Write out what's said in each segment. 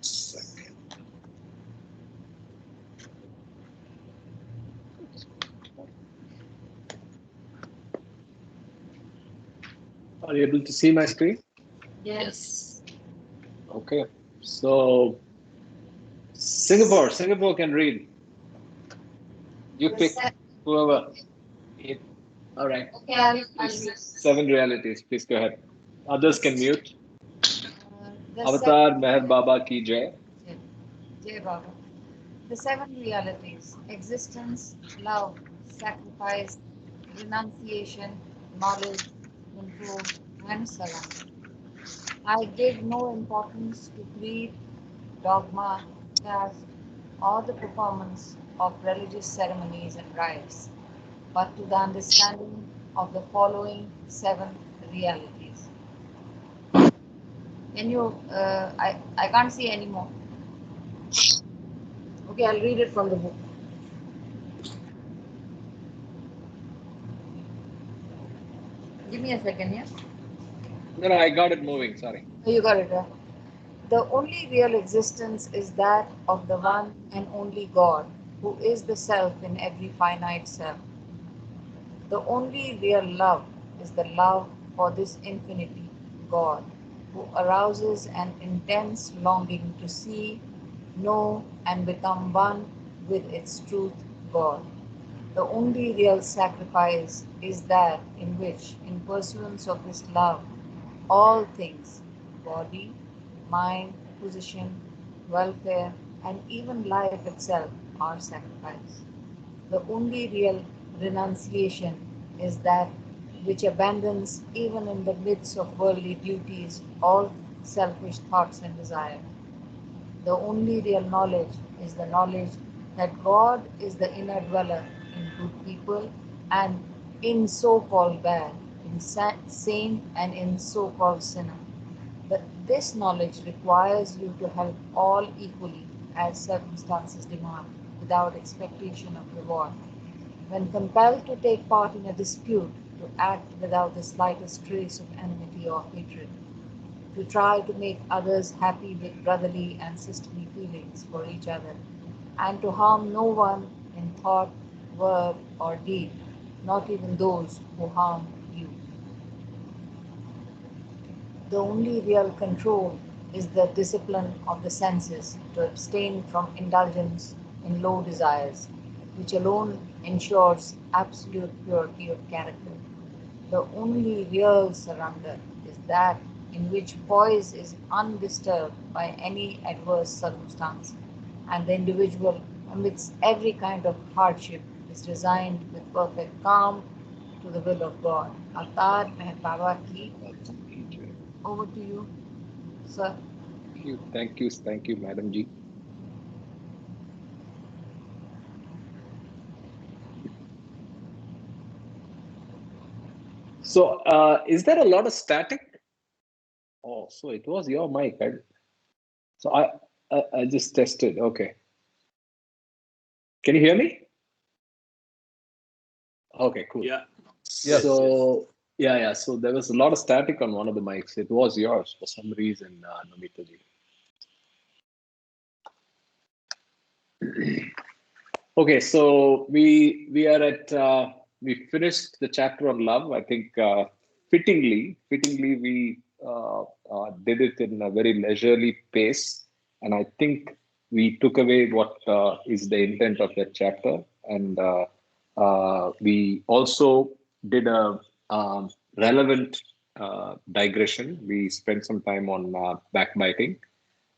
second. Are you able to see my screen? Yes. Okay. So Singapore can read. You pick whoever. All right. Okay, I'll read. 7 realities. Please go ahead. Others can mute. The Avatar seven, Meher Baba ki jai. Jai Baba. The 7 realities: existence, love, sacrifice, renunciation, knowledge, control, and surrender. I give no importance to creed, dogma, caste, or the performance of religious ceremonies and rites, but to the understanding of the following 7 realities. Can you? I can't see anymore. Okay, I'll read it from the book. Give me a second, yeah? No, I got it moving. Sorry. Oh, you got it. The only real existence is that of the one and only God, who is the self in every finite self. The only real love is the love for this infinity, God, who arouses an intense longing to see, know, and become one with its truth, God. The only real sacrifice is that in which, in pursuance of this love, all things, body, mind, position, welfare, and even life itself, are sacrificed. The only real renunciation is that which abandons, even in the midst of worldly duties, all selfish thoughts and desires. The only real knowledge is the knowledge that God is the inner dweller in good people and in so-called bad, in saint and in so-called sinner. But this knowledge requires you to help all equally as circumstances demand, without expectation of reward. When compelled to take part in a dispute, to act without the slightest trace of enmity or hatred, to try to make others happy with brotherly and sisterly feelings for each other, and to harm no one in thought, word, or deed, not even those who harm you. The only real control is the discipline of the senses to abstain from indulgence in low desires, which alone ensures absolute purity of character. The only real surrender is that in which poise is undisturbed by any adverse circumstance, and the individual, amidst every kind of hardship, is resigned with perfect calm to the will of God. Avatar Meher Baba ki. Over to you, sir. Thank you, Madam Ji. So, is there a lot of static? Oh, so it was your mic. So I just tested. Okay. Can you hear me? Okay, cool. Yeah. Yes. So yeah. So there was a lot of static on one of the mics. It was yours for some reason, Namita ji. Okay, so we are at we finished the chapter on love. I think fittingly we did it in a very leisurely pace, and I think we took away what is the intent of that chapter, and we also did a relevant digression. We spent some time on backbiting,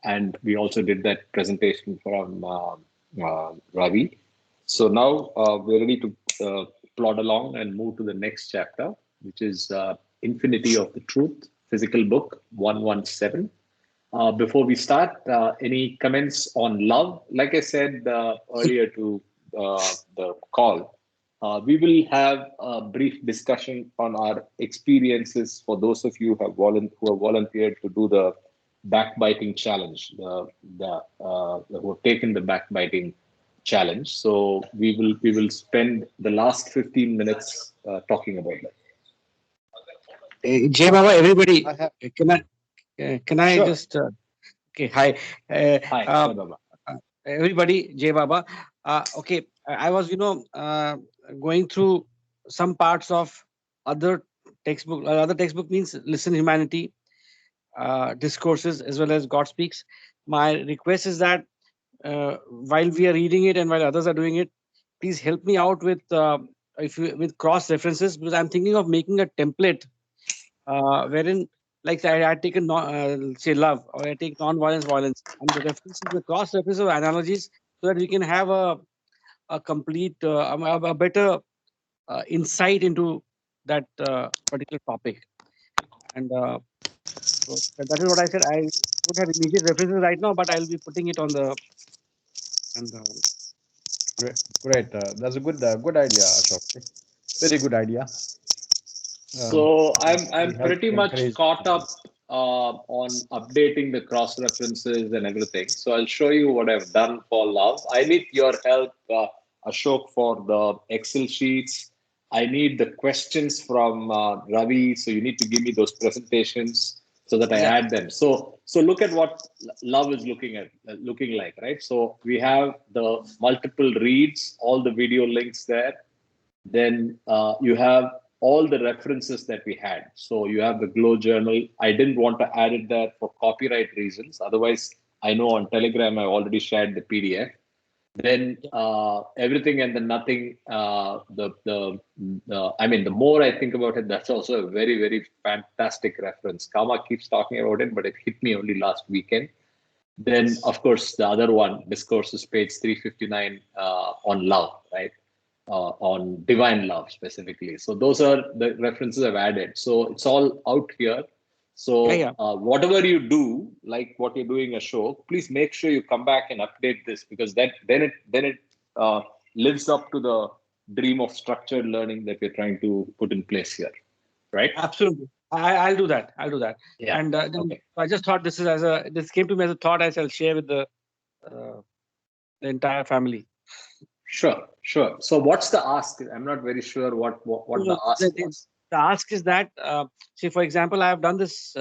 and we also did that presentation from Ravi. So now we're ready to plod along and move to the next chapter, which is Infinity of the Truth, physical book 117. Before we start, any comments on love? Like I said earlier to the call, we will have a brief discussion on our experiences for those of you who have volunteered to do the backbiting challenge, who have taken the backbiting challenge. So we will spend the last 15 minutes talking about that. Jay Baba, everybody, can I Sure. just Okay, hi. Hi, Uh, Jai Baba. everybody, Jay Baba. Okay, I was, going through some parts of other textbook. Other textbook means Listen Humanity, Discourses, as well as God Speaks. My request is that while we are reading it and while others are doing it, please help me out with if you, with cross references, because I'm thinking of making a template wherein, like, I take a say love, or I take non-violence, violence, and the references, the cross references of analogies, so that we can have a complete, a better insight into that particular topic. And so that is what I said. I don't have immediate references right now, but I'll be putting it on the and Great, great. That's a good idea, Ashok. Very good idea. So We I'm help pretty much encourage. caught up on updating the cross references and everything. So I'll show you what I've done for love. I need your help, Ashok, for the Excel sheets. I need the questions from Ravi. So you need to give me those presentations so that I yeah, add them. So look at what love is looking like, right? So we have the multiple reads, all the video links there. Then you have all the references that we had. So you have the Glow journal. I didn't want to add it there for copyright reasons. Otherwise, I know on Telegram I already shared the PDF. Then everything and the nothing. I mean, the more I think about it, that's also a very, very fantastic reference. Kama keeps talking about it, but it hit me only last weekend. Then, of course, the other one, Discourses, page 359 on love, right? On divine love specifically. So those are the references I've added. So it's all out here. yeah, So yeah. whatever you do, like what you're doing, a show, please make sure you come back and update this, because that then it lives up to the dream of structured learning that we're trying to put in place here, right? Absolutely. I'll do that. I'll do that. Yeah. And then Okay. I just thought this came to me as a thought I shall share with uh, the entire family. Sure. Sure. So what's the ask? I'm not very sure what the So ask was. the ask is that, say, for example, I have done this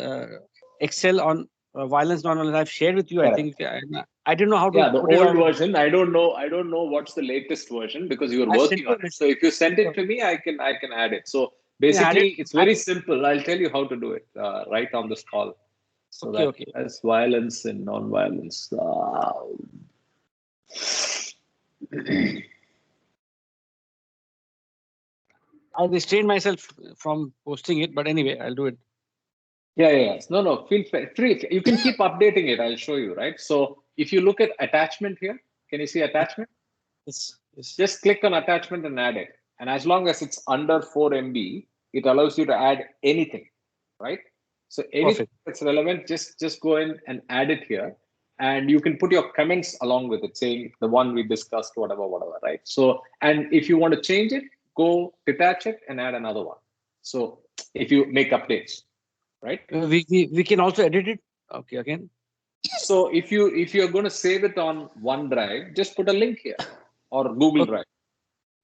Excel on violence, non-violence. I've shared with you, I Correct. think. I didn't know how to Yeah, the put it old on. version. I don't know what's the latest version because you are I sent working you on a it. message. So if you send it So, to me, I can add it. So you had it. basically, it's very simple. I'll tell you how to do it right on this call. So Okay, that okay. as violence and non-violence. I restrained myself from posting it, but anyway, I'll do it. Yeah. No. Feel free. You can keep updating it. I'll show you. Right. So if you look at attachment here, can you see attachment? Yes, yes. Just click on attachment and add it. And as long as it's under 4 MB, it allows you to add anything, right? So anything Perfect. that's relevant, just go in and add it here. And you can put your comments along with it, saying the one we discussed, whatever, right? So, and if you want to change it, go detach it and add another one. So if you make updates, right? We can also edit it. Okay, again. So if you're going to save it on OneDrive, just put a link here or Google Okay, Drive.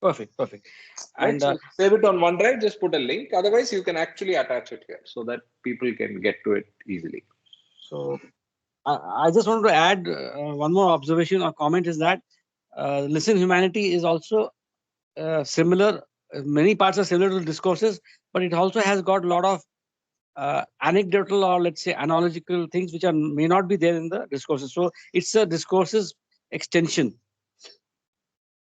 perfect. Right, And so save it on OneDrive, just put a link. Otherwise, you can actually attach it here so that people can get to it easily. so I just wanted to add one more observation or comment is that Listen Humanity is also similar. Many parts are similar to Discourses, but it also has got a lot of anecdotal, or let's say analogical things which are may not be there in the Discourses. So it's a Discourses extension.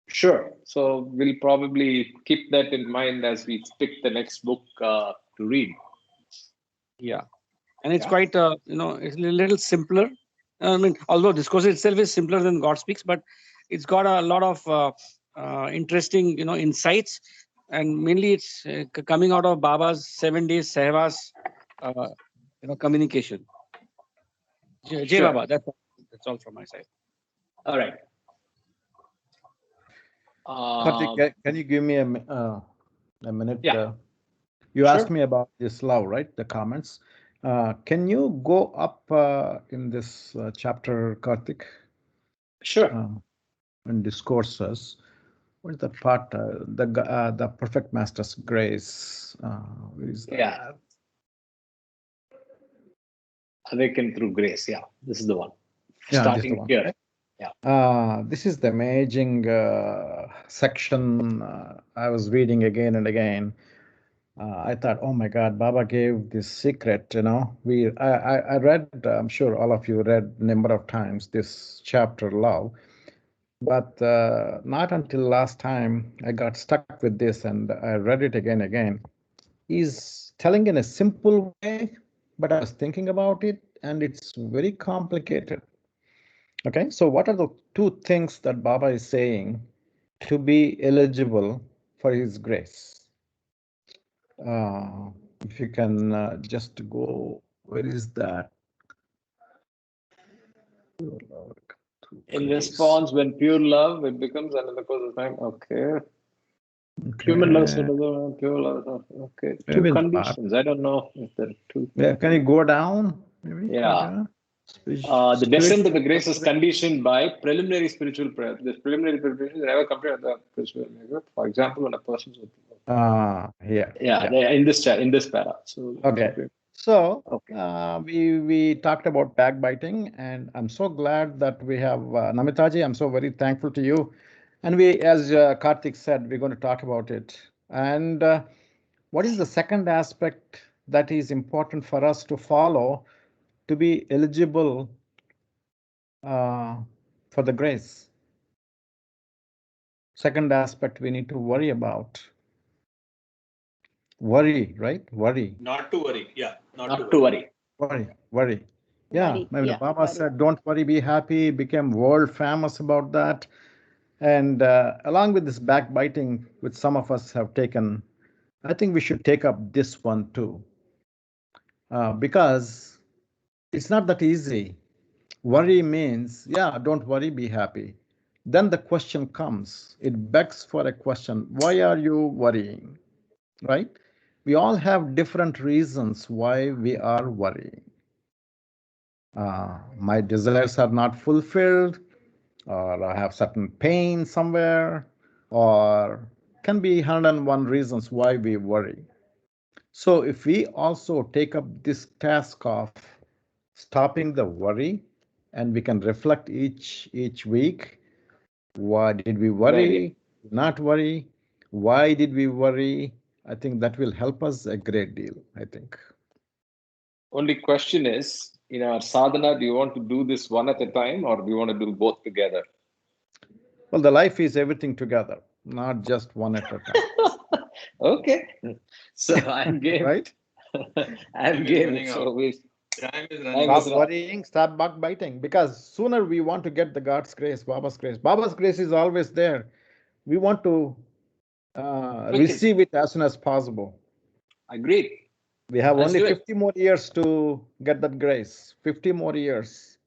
Sure. So we'll probably keep that in mind as we pick the next book to read. Yeah, and it's Yeah. quite it's a little simpler. I mean, although Discourses itself is simpler than God Speaks, but it's got a lot of interesting insights, and mainly it's coming out of Baba's 7 days Sehvas uh, communication. Jay Sure. Baba, that's all from my side. All right. Karthik, Um, can you give me a minute? yeah. You asked Sure. me about this love, right? The comments. Can you go up in this chapter, Karthik, Sure. uh, in discourses? What is the part? The perfect master's grace. Where is Yeah. that? Awaken through grace. Yeah. This is the one. Yeah, this is the starting one. here. Yeah. This is the amazing section I was reading again and again. I thought, oh my God, Baba gave this secret. I read. I'm sure all of you read number of times this chapter, love, but not until last time I got stuck with this, and I read it again. He's telling in a simple way, but I was thinking about it, and it's very complicated. Okay, so what are the two things that Baba is saying to be eligible for his grace? If you can just go, where is that? In response, when pure love, it becomes another cause of time. Okay. Human love, so pure love. Okay. Two Maybe conditions. I don't know if there are two. Yeah, can you go down? Maybe. Yeah. The descent of the grace is conditioned by preliminary spiritual prayer. This preliminary preparation is never compared to the spiritual prayer. For example, when a person's here. yeah, in this para. So okay. So okay. we talked about backbiting, and I'm so glad that we have Namitaji. I'm so very thankful to you. And we, as Karthik said, we're going to talk about it. And what is the second aspect that is important for us to follow to be eligible for the grace? Second aspect we need to worry about. Worry, right? Worry. Not to worry. Yeah. Not to worry. Worry. Yeah. Maybe Baba said, don't worry, be happy, became world famous about that. And along with this backbiting, which some of us have taken, I think we should take up this one too. Because it's not that easy. Worry means, yeah, don't worry, be happy. Then the question comes, it begs for a question. Why are you worrying? Right? We all have different reasons why we are worrying. My desires are not fulfilled, or I have certain pain somewhere, or can be 101 reasons why we worry. So if we also take up this task of stopping the worry, and we can reflect each week, why did we worry, not worry, why did we worry? I think that will help us a great deal, I think. Only question is, in our sadhana, do you want to do this one at a time, or do you want to do both together? Well, the life is everything together, not just one at a time. Okay. So I'm game. Right? I'm game. So time is running. Stop worrying, stop backbiting, because sooner we want to get the God's grace, Baba's grace. Baba's grace is always there. We want to receive it as soon as possible. Agreed. We have only 50 more years to get that grace. 50 more years.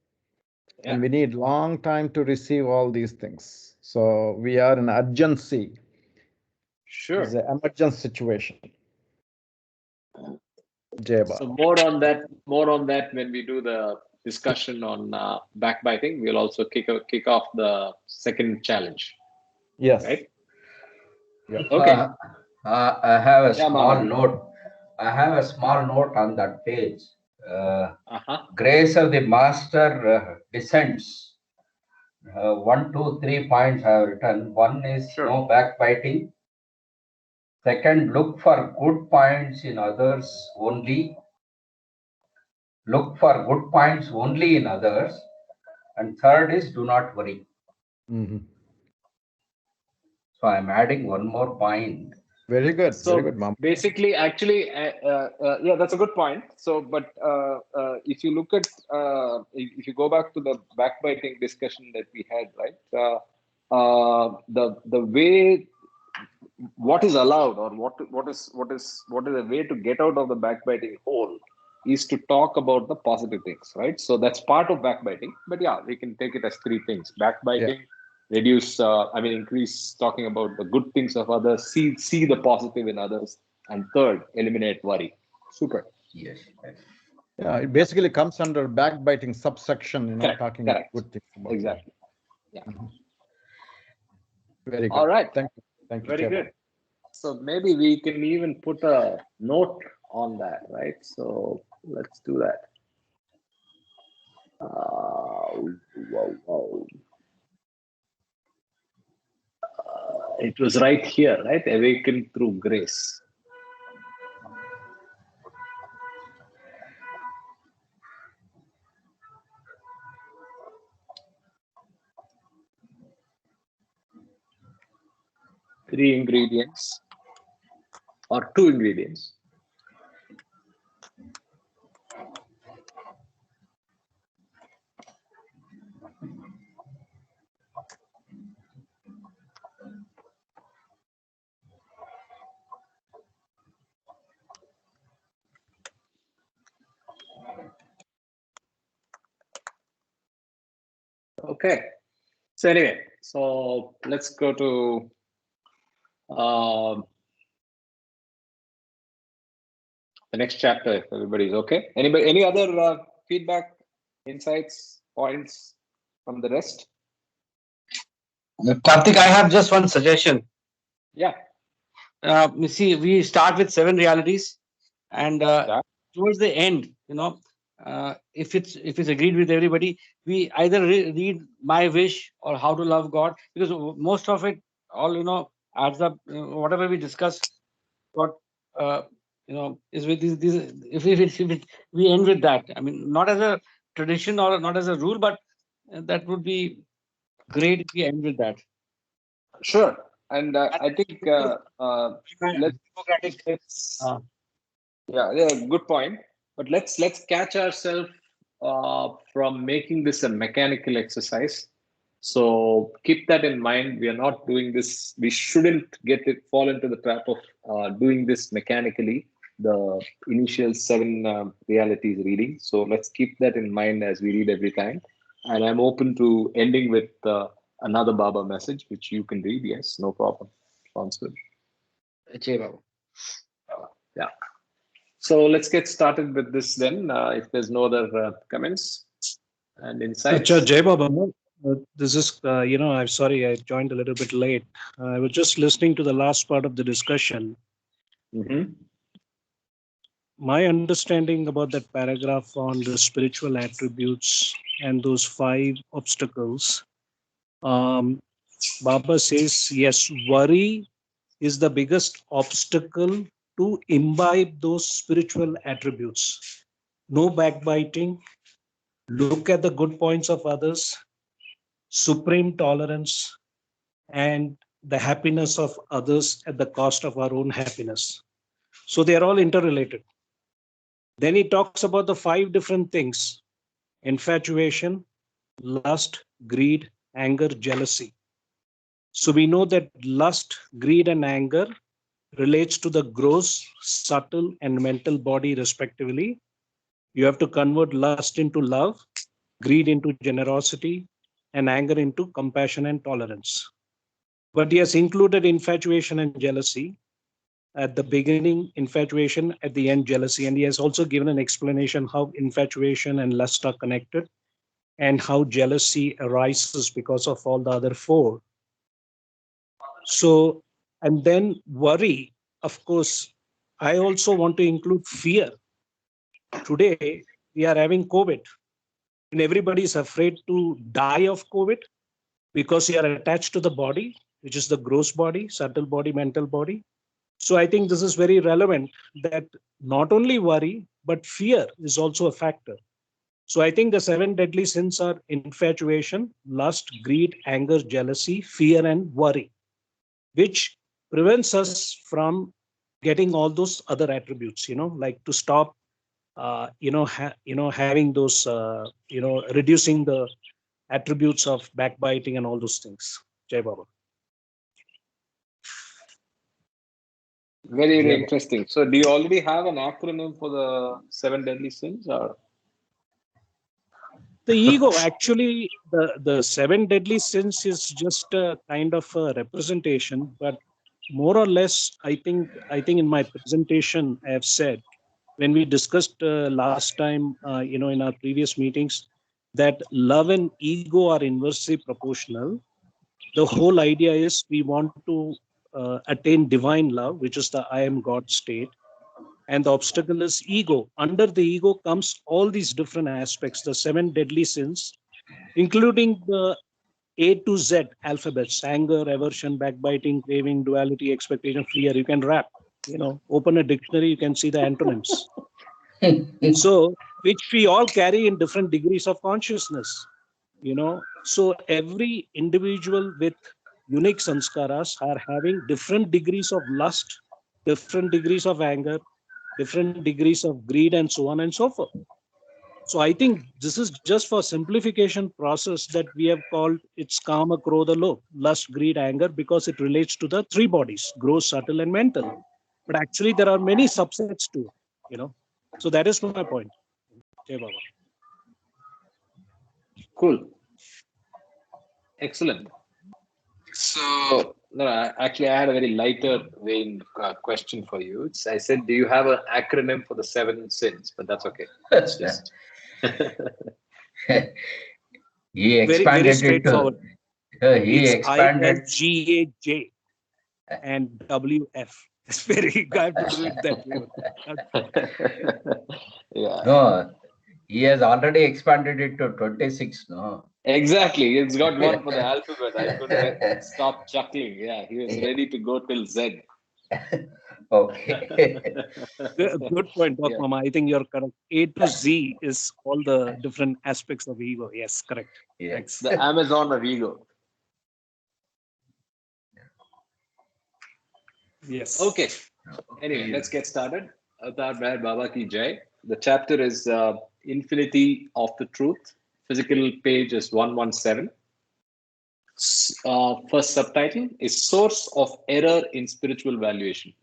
Yeah. And we need long time to receive all these things. So we are in urgency. Sure. It's an emergency situation. So more on that when we do the discussion on backbiting. We'll also kick off the second challenge. Yes. Right. Yeah. Okay. I have a small note. I have a small note on that page. Grace of the Master descends. 1, 2, 3 points I have written. One is no backbiting. Second, look for good points in others only. Look for good points only in others. And third is do not worry. Mm-hmm. So I'm adding one more point. Very good. So very good, Mom. Basically, actually, yeah, that's a good point. So, but if you look at, if you go back to the backbiting discussion that we had, right? The way, what is allowed, or what is a way to get out of the backbiting hole, is to talk about the positive things, right? So that's part of backbiting. But yeah, we can take it as three things: backbiting. Yeah. Reduce, increase talking about the good things of others, see the positive in others, and third, eliminate worry. Super. Yes. Yeah, it basically comes under backbiting subsection, talking about good things. About exactly. Yeah. Mm-hmm. Very good. All right. Thank you. Thank you. Very good. So maybe we can even put a note on that, right? So let's do that. It was right here, right? Awakened through grace. Three ingredients or two ingredients. Okay. So anyway, so let's go to the next chapter if everybody's okay. Anybody, any other feedback, insights, points from the rest? Karthik, I have just one suggestion. Yeah. You see, we start with 7 realities, and towards the end, if it's agreed with everybody, we either read My Wish or How to Love God, because most of it all adds up. Whatever we discuss, what is with these. If we end with that, I mean, not as a tradition or not as a rule, but that would be great if we end with that. Sure. And I think let's yeah, good point. But let's catch ourselves from making this a mechanical exercise. So keep that in mind. We are not doing this. We shouldn't fall into the trap of doing this mechanically. The initial 7 realities reading. So let's keep that in mind as we read every time. And I'm open to ending with another Baba message, which you can read. Yes, no problem. Sounds good. Yeah. So let's get started with this then. If there's no other comments and insights. Jai Baba, this is, I'm sorry, I joined a little bit late. I was just listening to the last part of the discussion. Mm-hmm. My understanding about that paragraph on the spiritual attributes and those 5 obstacles, Baba says, yes, worry is the biggest obstacle to imbibe those spiritual attributes. No backbiting, look at the good points of others, supreme tolerance, and the happiness of others at the cost of our own happiness. So they are all interrelated. Then he talks about the 5 different things: infatuation, lust, greed, anger, jealousy. So we know that lust, greed, and anger relates to the gross, subtle, and mental body respectively. You have to convert lust into love, greed into generosity, and anger into compassion and tolerance. But he has included infatuation and jealousy. At the beginning, infatuation; at the end, jealousy. And he has also given an explanation how infatuation and lust are connected and how jealousy arises because of all the other 4. So, and then worry, of course, I also want to include fear. Today, we are having COVID, and everybody is afraid to die of COVID because you are attached to the body, which is the gross body, subtle body, mental body. So I think this is very relevant that not only worry, but fear is also a factor. So I think the 7 deadly sins are infatuation, lust, greed, anger, jealousy, fear, and worry, which prevents us from getting all those other attributes, like to stop, having those, reducing the attributes of backbiting and all those things. Jai Baba. Very, very interesting. So do you already have an acronym for the 7 deadly sins, or? The ego, actually, the 7 deadly sins is just a kind of a representation, but more or less, I think in my presentation, I have said, when we discussed last time, in our previous meetings, that love and ego are inversely proportional. The whole idea is we want to attain divine love, which is the I am God state. And the obstacle is ego. Under the ego comes all these different aspects, the 7 deadly sins, including the A to Z alphabets: anger, aversion, backbiting, craving, duality, expectation, fear. You can rap, open a dictionary, you can see the antonyms. So, which we all carry in different degrees of consciousness, So every individual with unique sanskaras are having different degrees of lust, different degrees of anger, different degrees of greed, and so on and so forth. So I think this is just for simplification process that we have called it's kama, krodha, lobh, lust, greed, anger, because it relates to the 3 bodies: gross, subtle, and mental. But actually there are many subsets to it. So that is my point. Jai Baba. Cool. Excellent. So, no, actually, I had a very lighter vein question for you. I said, do you have an acronym for the 7 sins? But that's okay. It's just he Very, very expanded it straightforward. to. He It's expanded. ISGAJ and WF. It's very got to do it that way. Yeah. No, he has already expanded it to 26. No. Exactly. It's got one for the alphabet. I couldn't stop chuckling. Yeah, he was ready to go till Z. Okay. Good point, Doc Mama. I think you're correct. A to Z is all the different aspects of ego. Yes, correct. Yes. Thanks. The Amazon of ego. Yes. Okay. Anyway, let's get started. Avatar Meher Baba Ki Jai. The chapter is Infinity of the Truth. Physical page is 117. First subtitle is Source of Error in Spiritual Valuation.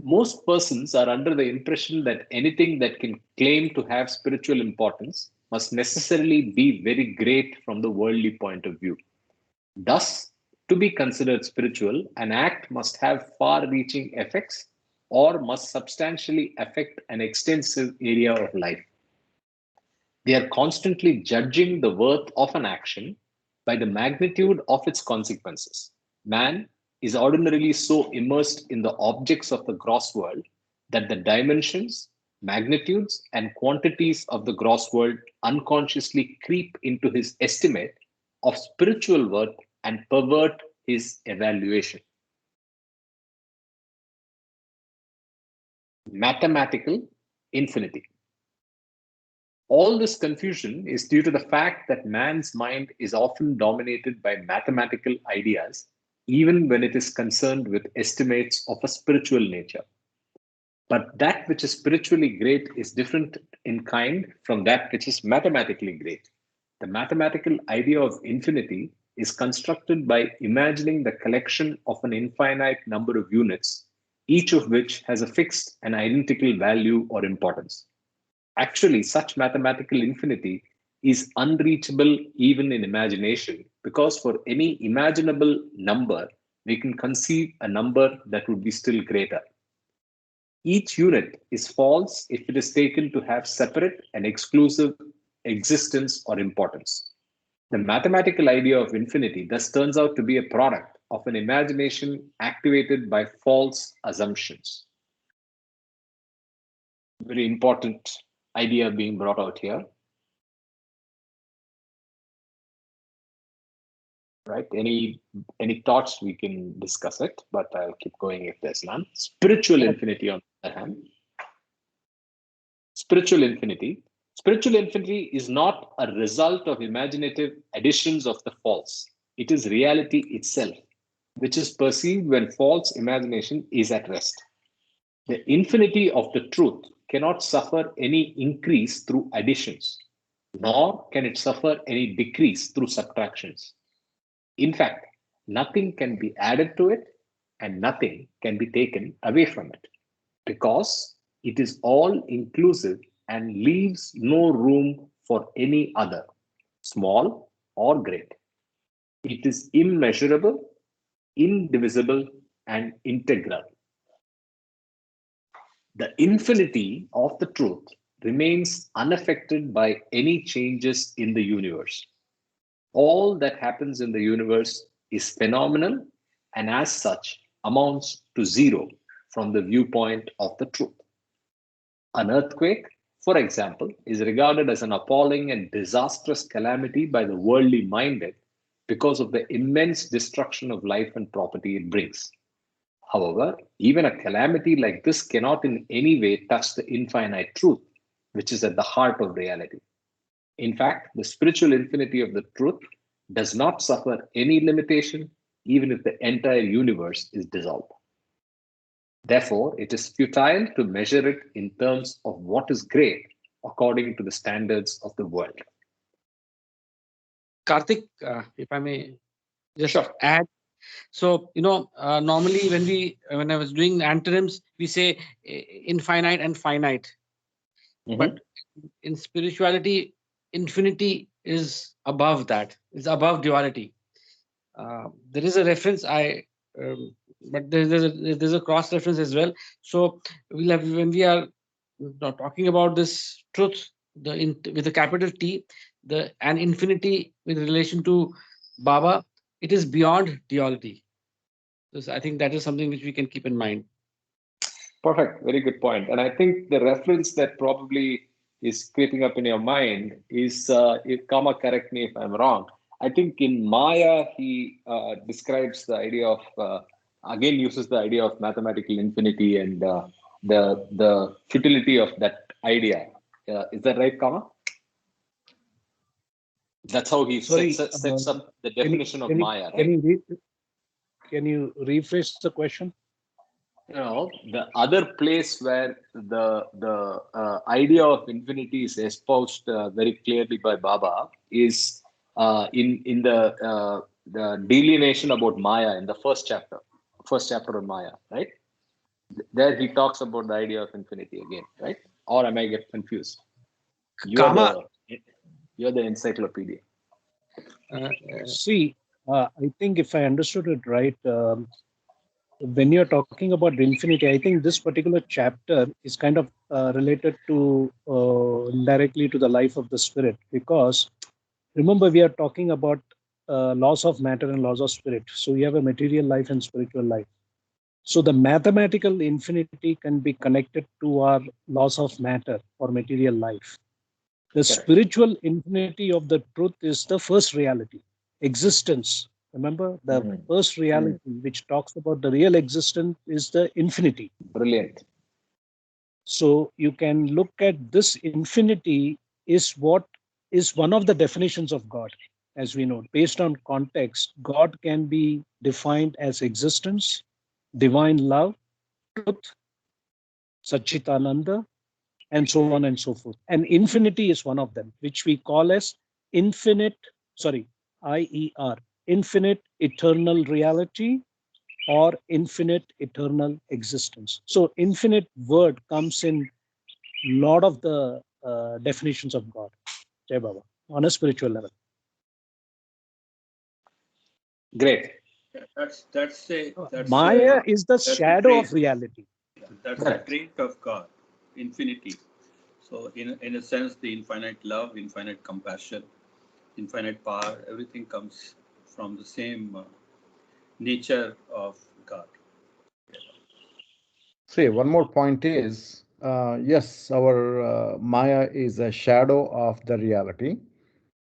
Most persons are under the impression that anything that can claim to have spiritual importance must necessarily be very great from the worldly point of view. Thus, to be considered spiritual, an act must have far-reaching effects or must substantially affect an extensive area of life. They are constantly judging the worth of an action by the magnitude of its consequences. Man is ordinarily so immersed in the objects of the gross world that the dimensions, magnitudes, and quantities of the gross world unconsciously creep into his estimate of spiritual worth and pervert his evaluation. Mathematical infinity. All this confusion is due to the fact that man's mind is often dominated by mathematical ideas, even when it is concerned with estimates of a spiritual nature. But that which is spiritually great is different in kind from that which is mathematically great. The mathematical idea of infinity is constructed by imagining the collection of an infinite number of units, each of which has a fixed and identical value or importance. Actually, such mathematical infinity is unreachable even in imagination, because for any imaginable number, we can conceive a number that would be still greater. Each unit is false if it is taken to have separate and exclusive existence or importance. The mathematical idea of infinity thus turns out to be a product of an imagination activated by false assumptions. Very important idea being brought out here. Right? Any thoughts, we can discuss it, but I'll keep going if there's none. Spiritual infinity, on the other hand. Spiritual infinity is not a result of imaginative additions of the false. It is reality itself, which is perceived when false imagination is at rest. The infinity of the truth cannot suffer any increase through additions, nor can it suffer any decrease through subtractions. In fact, nothing can be added to it and nothing can be taken away from it, because it is all inclusive and leaves no room for any other, small or great. It is immeasurable, indivisible, and integral. The infinity of the truth remains unaffected by any changes in the universe. All that happens in the universe is phenomenal and as such amounts to zero from the viewpoint of the truth. An earthquake, for example, is regarded as an appalling and disastrous calamity by the worldly minded because of the immense destruction of life and property it brings. However, even a calamity like this cannot in any way touch the infinite truth, which is at the heart of reality. In fact, the spiritual infinity of the truth does not suffer any limitation, even if the entire universe is dissolved. Therefore, it is futile to measure it in terms of what is great according to the standards of the world. Karthik, if I may just add. So, normally when I was doing antonyms, we say infinite and finite. But in spirituality, infinity is above that. It's above duality. There is a reference, but there's a cross reference as well. So we'll have, when we are talking about this truth, with a capital T, and infinity with relation to Baba, it is beyond duality. So I think that is something which we can keep in mind. Perfect. Very good point. And I think the reference that probably is creeping up in your mind is, if Kama, correct me if I'm wrong, I think in Maya, he describes the idea of, again, uses the idea of mathematical infinity and the futility of that idea. Is that right, Kama? That's how he sets up the definition of Maya, right? Can you rephrase the question? The other place where the idea of infinity is espoused very clearly by Baba is in the delineation about Maya in the first chapter of Maya, right? There he talks about the idea of infinity again, right? Or am I get confused? You're the encyclopedia. See, I think if I understood it right, when you're talking about infinity, I think this particular chapter is kind of related to directly to the life of the spirit, because remember, we are talking about laws of matter and laws of spirit. So we have a material life and spiritual life. So the mathematical infinity can be connected to our laws of matter or material life. The spiritual infinity of the truth is the first reality, existence. Remember, the first reality which talks about the real existence is the infinity. Brilliant. So you can look at this infinity is what is one of the definitions of God. As we know, based on context, God can be defined as existence, divine love, truth, Satchitananda, and so on and so forth. And infinity is one of them, which we call as IER, infinite eternal reality or infinite eternal existence. So infinite word comes in a lot of the definitions of God, Jai Baba, on a spiritual level. Great. That's Maya is the shadow of reality. That's the trait of God, infinity. So in a sense, the infinite love, infinite compassion, infinite power, everything comes from the same nature of God. See, one more point is, yes, our Maya is a shadow of the reality.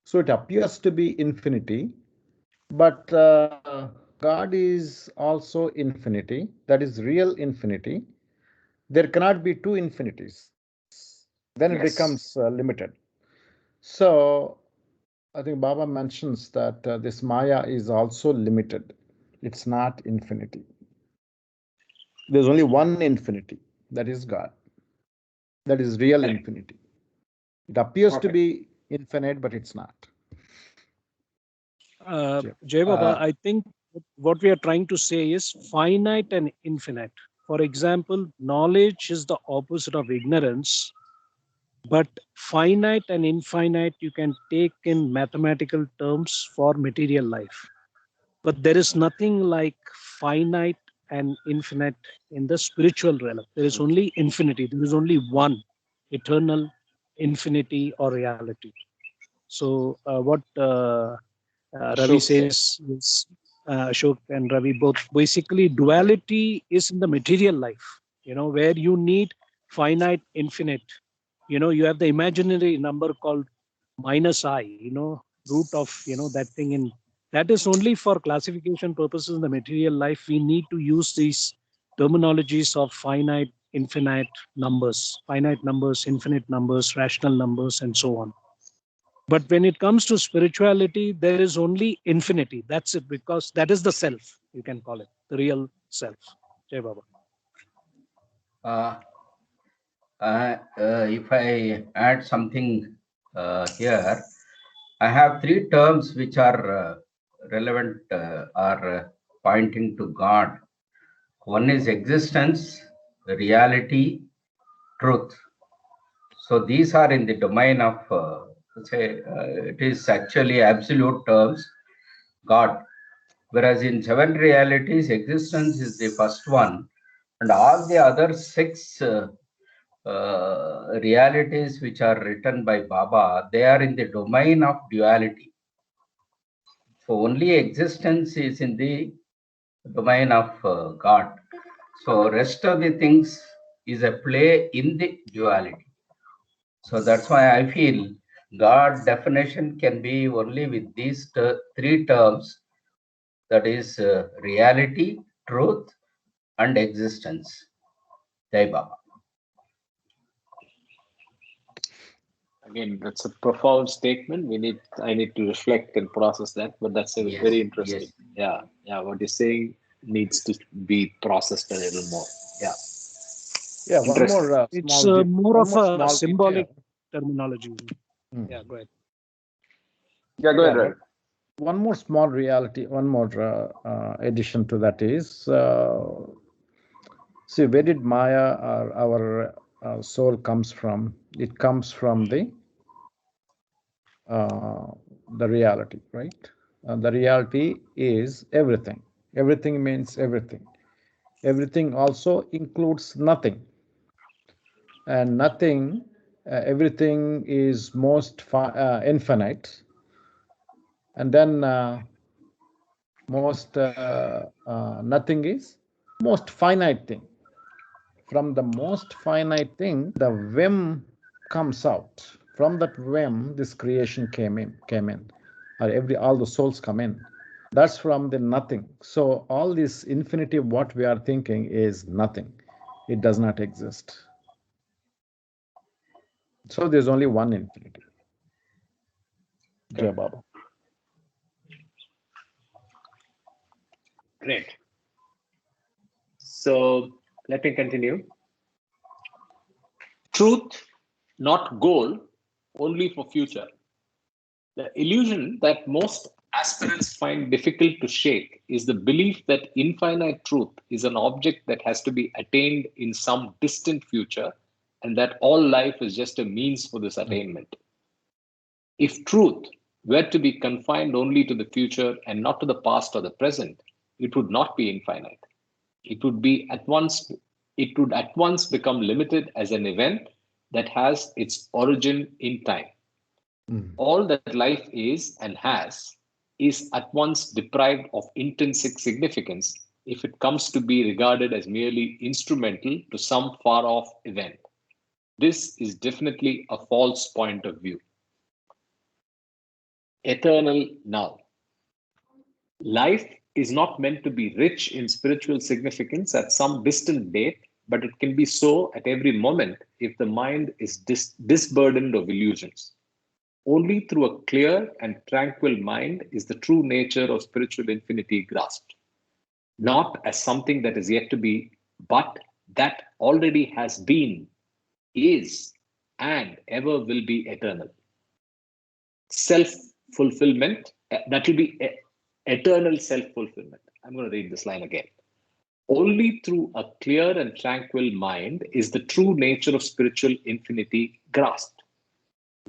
So it appears to be infinity, but God is also infinity. That is real infinity. There cannot be two infinities. Then it becomes limited. So I think Baba mentions that this Maya is also limited. It's not infinity. There's only one infinity, that is God. That is real infinity. It appears to be infinite, but it's not. Jai Baba, I think what we are trying to say is finite and infinite. For example, knowledge is the opposite of ignorance, but finite and infinite you can take in mathematical terms for material life. But there is nothing like finite and infinite in the spiritual realm. There is only infinity. There is only one eternal infinity or reality. So what Ravi says is Ashok and Ravi both basically duality is in the material life, where you need finite, infinite. You have the imaginary number called minus I, root of, that thing in. That is only for classification purposes in the material life. We need to use these terminologies of finite, infinite numbers, infinite numbers, rational numbers, and so on. But when it comes to spirituality, there is only infinity. That's it, because that is the self, you can call it, the real self. Jai Baba. If I add something here, I have three terms which are relevant or pointing to God. One is existence, reality, truth. So these are in the domain of, it is actually absolute terms, God. Whereas in seven realities, existence is the first one, and all the other six realities which are written by Baba, they are in the domain of duality. So only existence is in the domain of God. So rest of the things is a play in the duality. So that's why I feel God definition can be only with these three terms, that is reality, truth, and existence. Jai Baba. Again, that's a profound statement. I need to reflect and process that, but that's very interesting. Yes. Yeah. What you're saying needs to be processed a little more. Yeah. Yeah, one more It's small more of a small symbolic detail. terminology. Yeah, go ahead. Yeah, go ahead. One more small reality, one more addition to that is, see, where did Maya or our soul comes from? It comes from the reality, right? The reality is everything. Everything means everything. Everything also includes nothing. And nothing, everything is most infinite. And then most nothing is most finite thing. From the most finite thing, the whim comes out. From that whim, this creation came in, or all the souls come in. That's from the nothing. So all this infinity, what we are thinking is nothing. It does not exist. So there's only one infinity. Jai Baba. Great. So let me continue. Truth, not goal, only for future. The illusion that most aspirants find difficult to shake is the belief that infinite truth is an object that has to be attained in some distant future, and that all life is just a means for this attainment. If truth were to be confined only to the future and not to the past or the present, it would not be infinite. It would at once become limited as an event that has its origin in time. All that life is and has is at once deprived of intrinsic significance if it comes to be regarded as merely instrumental to some far-off event. This is definitely a false point of view. Eternal now. Life is not meant to be rich in spiritual significance at some distant date, but it can be so at every moment if the mind is disburdened of illusions. Only through a clear and tranquil mind is the true nature of spiritual infinity grasped, not as something that is yet to be, but that already has been, is, and ever will be eternal. Self-fulfillment, that will be eternal self-fulfillment. I'm going to read this line again. Only through a clear and tranquil mind is the true nature of spiritual infinity grasped,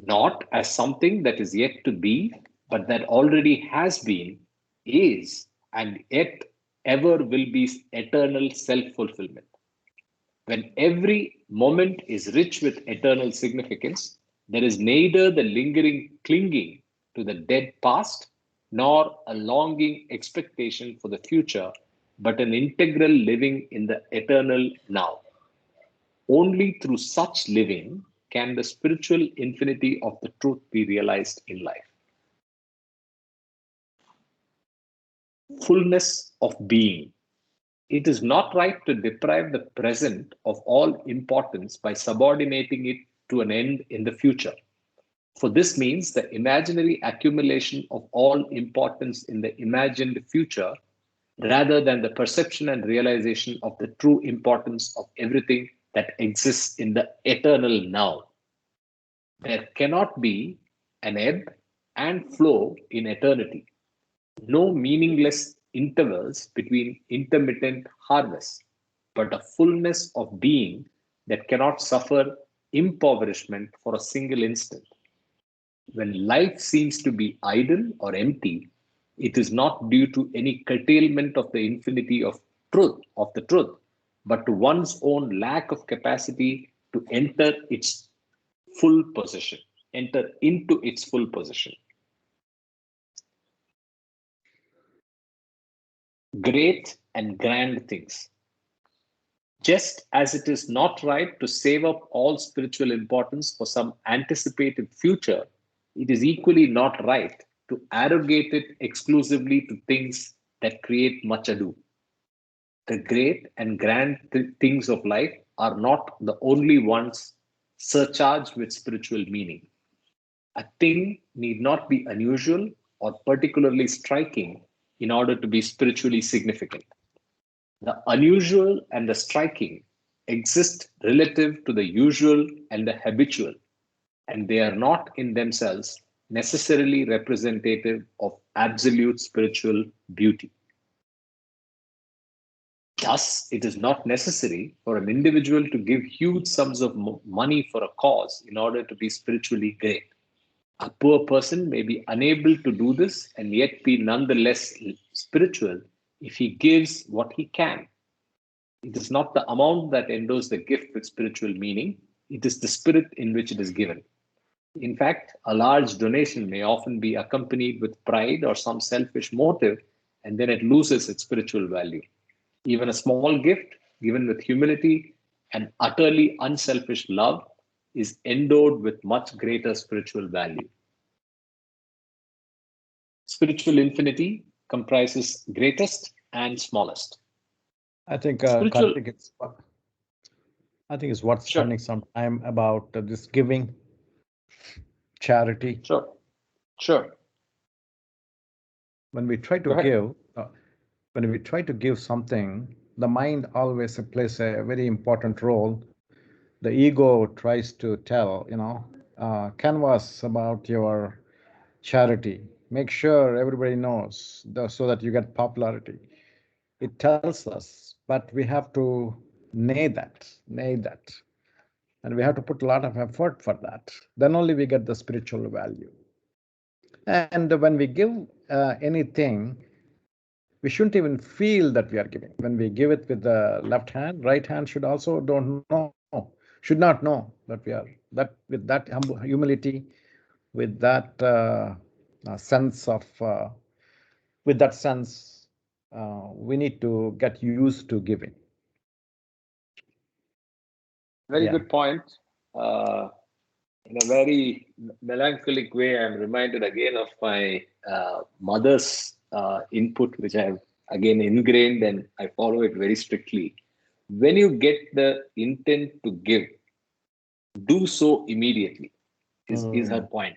not as something that is yet to be, but that already has been, is, and yet ever will be eternal self-fulfillment. When every moment is rich with eternal significance, there is neither the lingering clinging to the dead past nor a longing expectation for the future, but an integral living in the eternal now. Only through such living can the spiritual infinity of the truth be realized in life. Fullness of being. It is not right to deprive the present of all importance by subordinating it to an end in the future. For this means the imaginary accumulation of all importance in the imagined future rather than the perception and realization of the true importance of everything that exists in the eternal now. There cannot be an ebb and flow in eternity, no meaningless intervals between intermittent harvests, but a fullness of being that cannot suffer impoverishment for a single instant. When life seems to be idle or empty, it is not due to any curtailment of the infinity of the truth, but to one's own lack of capacity to enter its full possession, enter into its full possession. Great and grand things. Just as it is not right to save up all spiritual importance for some anticipated future, it is equally not right to arrogate it exclusively to things that create much ado. The great and grand things of life are not the only ones surcharged with spiritual meaning. A thing need not be unusual or particularly striking in order to be spiritually significant. The unusual and the striking exist relative to the usual and the habitual, and they are not in themselves necessarily representative of absolute spiritual beauty. Thus, it is not necessary for an individual to give huge sums of money for a cause in order to be spiritually great. A poor person may be unable to do this and yet be nonetheless spiritual if he gives what he can. It is not the amount that endows the gift with spiritual meaning, it is the spirit in which it is given. In fact, a large donation may often be accompanied with pride or some selfish motive, and then it loses its spiritual value. Even a small gift given with humility and utterly unselfish love is endowed with much greater spiritual value. Spiritual infinity comprises greatest and smallest. I think Spiritual. I think it's worth spending some time about this giving, charity. Sure. When we try to give something, the mind always plays a very important role. The ego tries to tell, canvas about your charity. Make sure everybody knows so that you get popularity. It tells us, but we have to nail that. And we have to put a lot of effort for that. Then only we get the spiritual value. And when we give anything, we shouldn't even feel that we are giving. When we give it with the left hand, right hand should not know that we are, that with that humility, with that sense, we need to get used to giving. Very good point. In a very melancholic way, I'm reminded again of my mother's input, which I have again ingrained and I follow it very strictly. When you get the intent to give, do so immediately, is her point,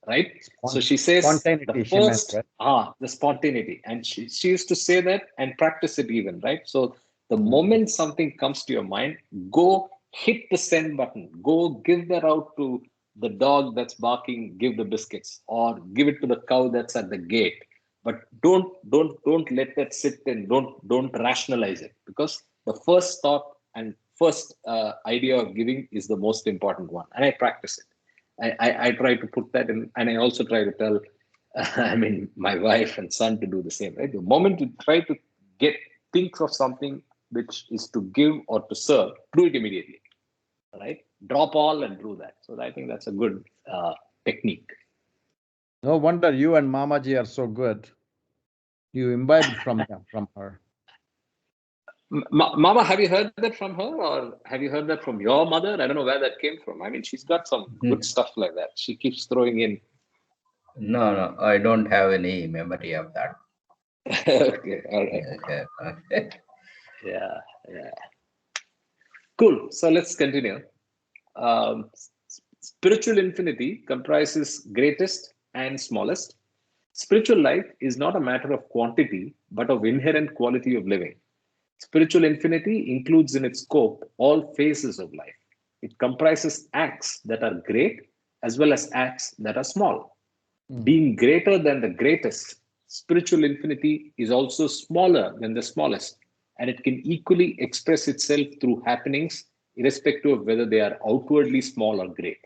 right? So she says the spontaneity. And she used to say that and practice it even, right? So the moment something comes to your mind, go hit the send button, go give that out to the dog that's barking, give the biscuits, or give it to the cow that's at the gate. But don't let that sit and don't rationalize it, because the first thought and first idea of giving is the most important one, and I practice it. I try to put that in, and I also try to tell my wife and son to do the same, right? The moment you try to think of something which is to give or to serve, do it immediately, right? Drop all and do that. So I think that's a good technique. No wonder you and Mamaji are so good. You imbibed from her. Mama, have you heard that from her, or have you heard that from your mother? I don't know where that came from. I mean, she's got some good stuff like that. She keeps throwing in. No, I don't have any memory of that. Okay, all right. Okay. Yeah. Cool. So let's continue. Spiritual infinity comprises greatest and smallest. Spiritual life is not a matter of quantity, but of inherent quality of living. Spiritual infinity includes in its scope all phases of life. It comprises acts that are great as well as acts that are small. Being greater than the greatest, spiritual infinity is also smaller than the smallest, and it can equally express itself through happenings, irrespective of whether they are outwardly small or great.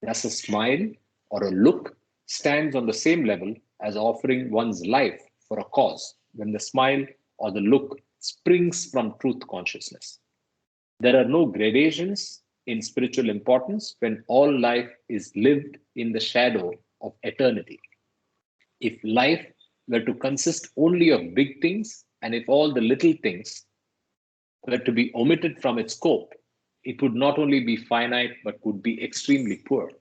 Thus, a smile or a look stands on the same level as offering one's life for a cause when the smile or the look springs from truth consciousness. There are no gradations in spiritual importance when all life is lived in the shadow of eternity. If life were to consist only of big things, and if all the little things were to be omitted from its scope, it would not only be finite but would be extremely poor.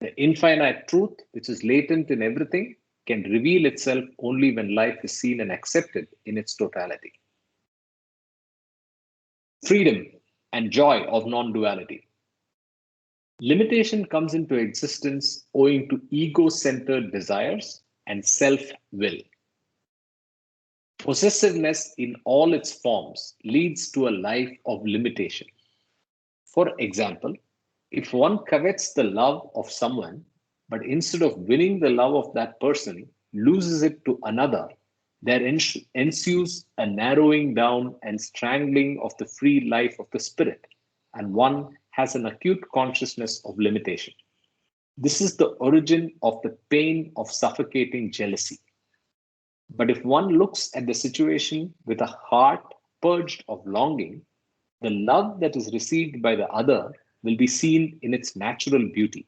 The infinite truth, which is latent in everything, can reveal itself only when life is seen and accepted in its totality. Freedom and joy of non duality. Limitation comes into existence owing to ego centered desires and self will. Possessiveness in all its forms leads to a life of limitation. For example, if one covets the love of someone, but instead of winning the love of that person, loses it to another, there ensues a narrowing down and strangling of the free life of the spirit, and one has an acute consciousness of limitation. This is the origin of the pain of suffocating jealousy. But if one looks at the situation with a heart purged of longing, the love that is received by the other will be seen in its natural beauty.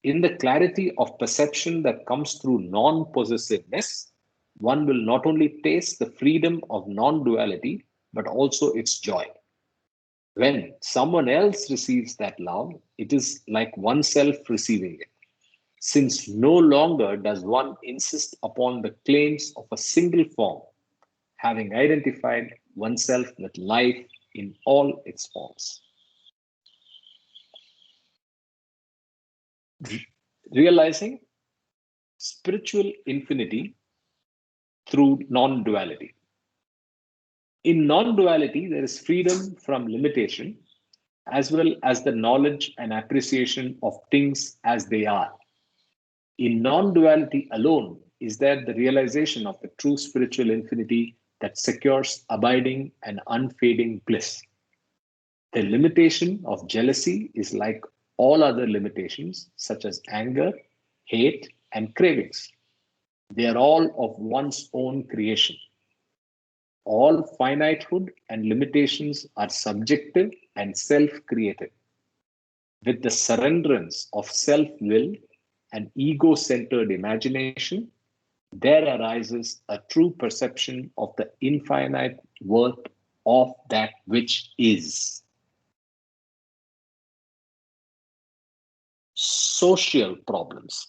In the clarity of perception that comes through non possessiveness, one will not only taste the freedom of non duality, but also its joy. When someone else receives that love, it is like oneself receiving it, since no longer does one insist upon the claims of a single form, having identified oneself with life in all its forms. Realizing spiritual infinity through non duality. In non duality, there is freedom from limitation as well as the knowledge and appreciation of things as they are. In non duality alone is there the realization of the true spiritual infinity that secures abiding and unfading bliss. The limitation of jealousy is like all other limitations, such as anger, hate, and cravings. They are all of one's own creation. All finitehood and limitations are subjective and self created. With the surrenderance of self will and ego centered imagination, there arises a true perception of the infinite worth of that which is. Social problems.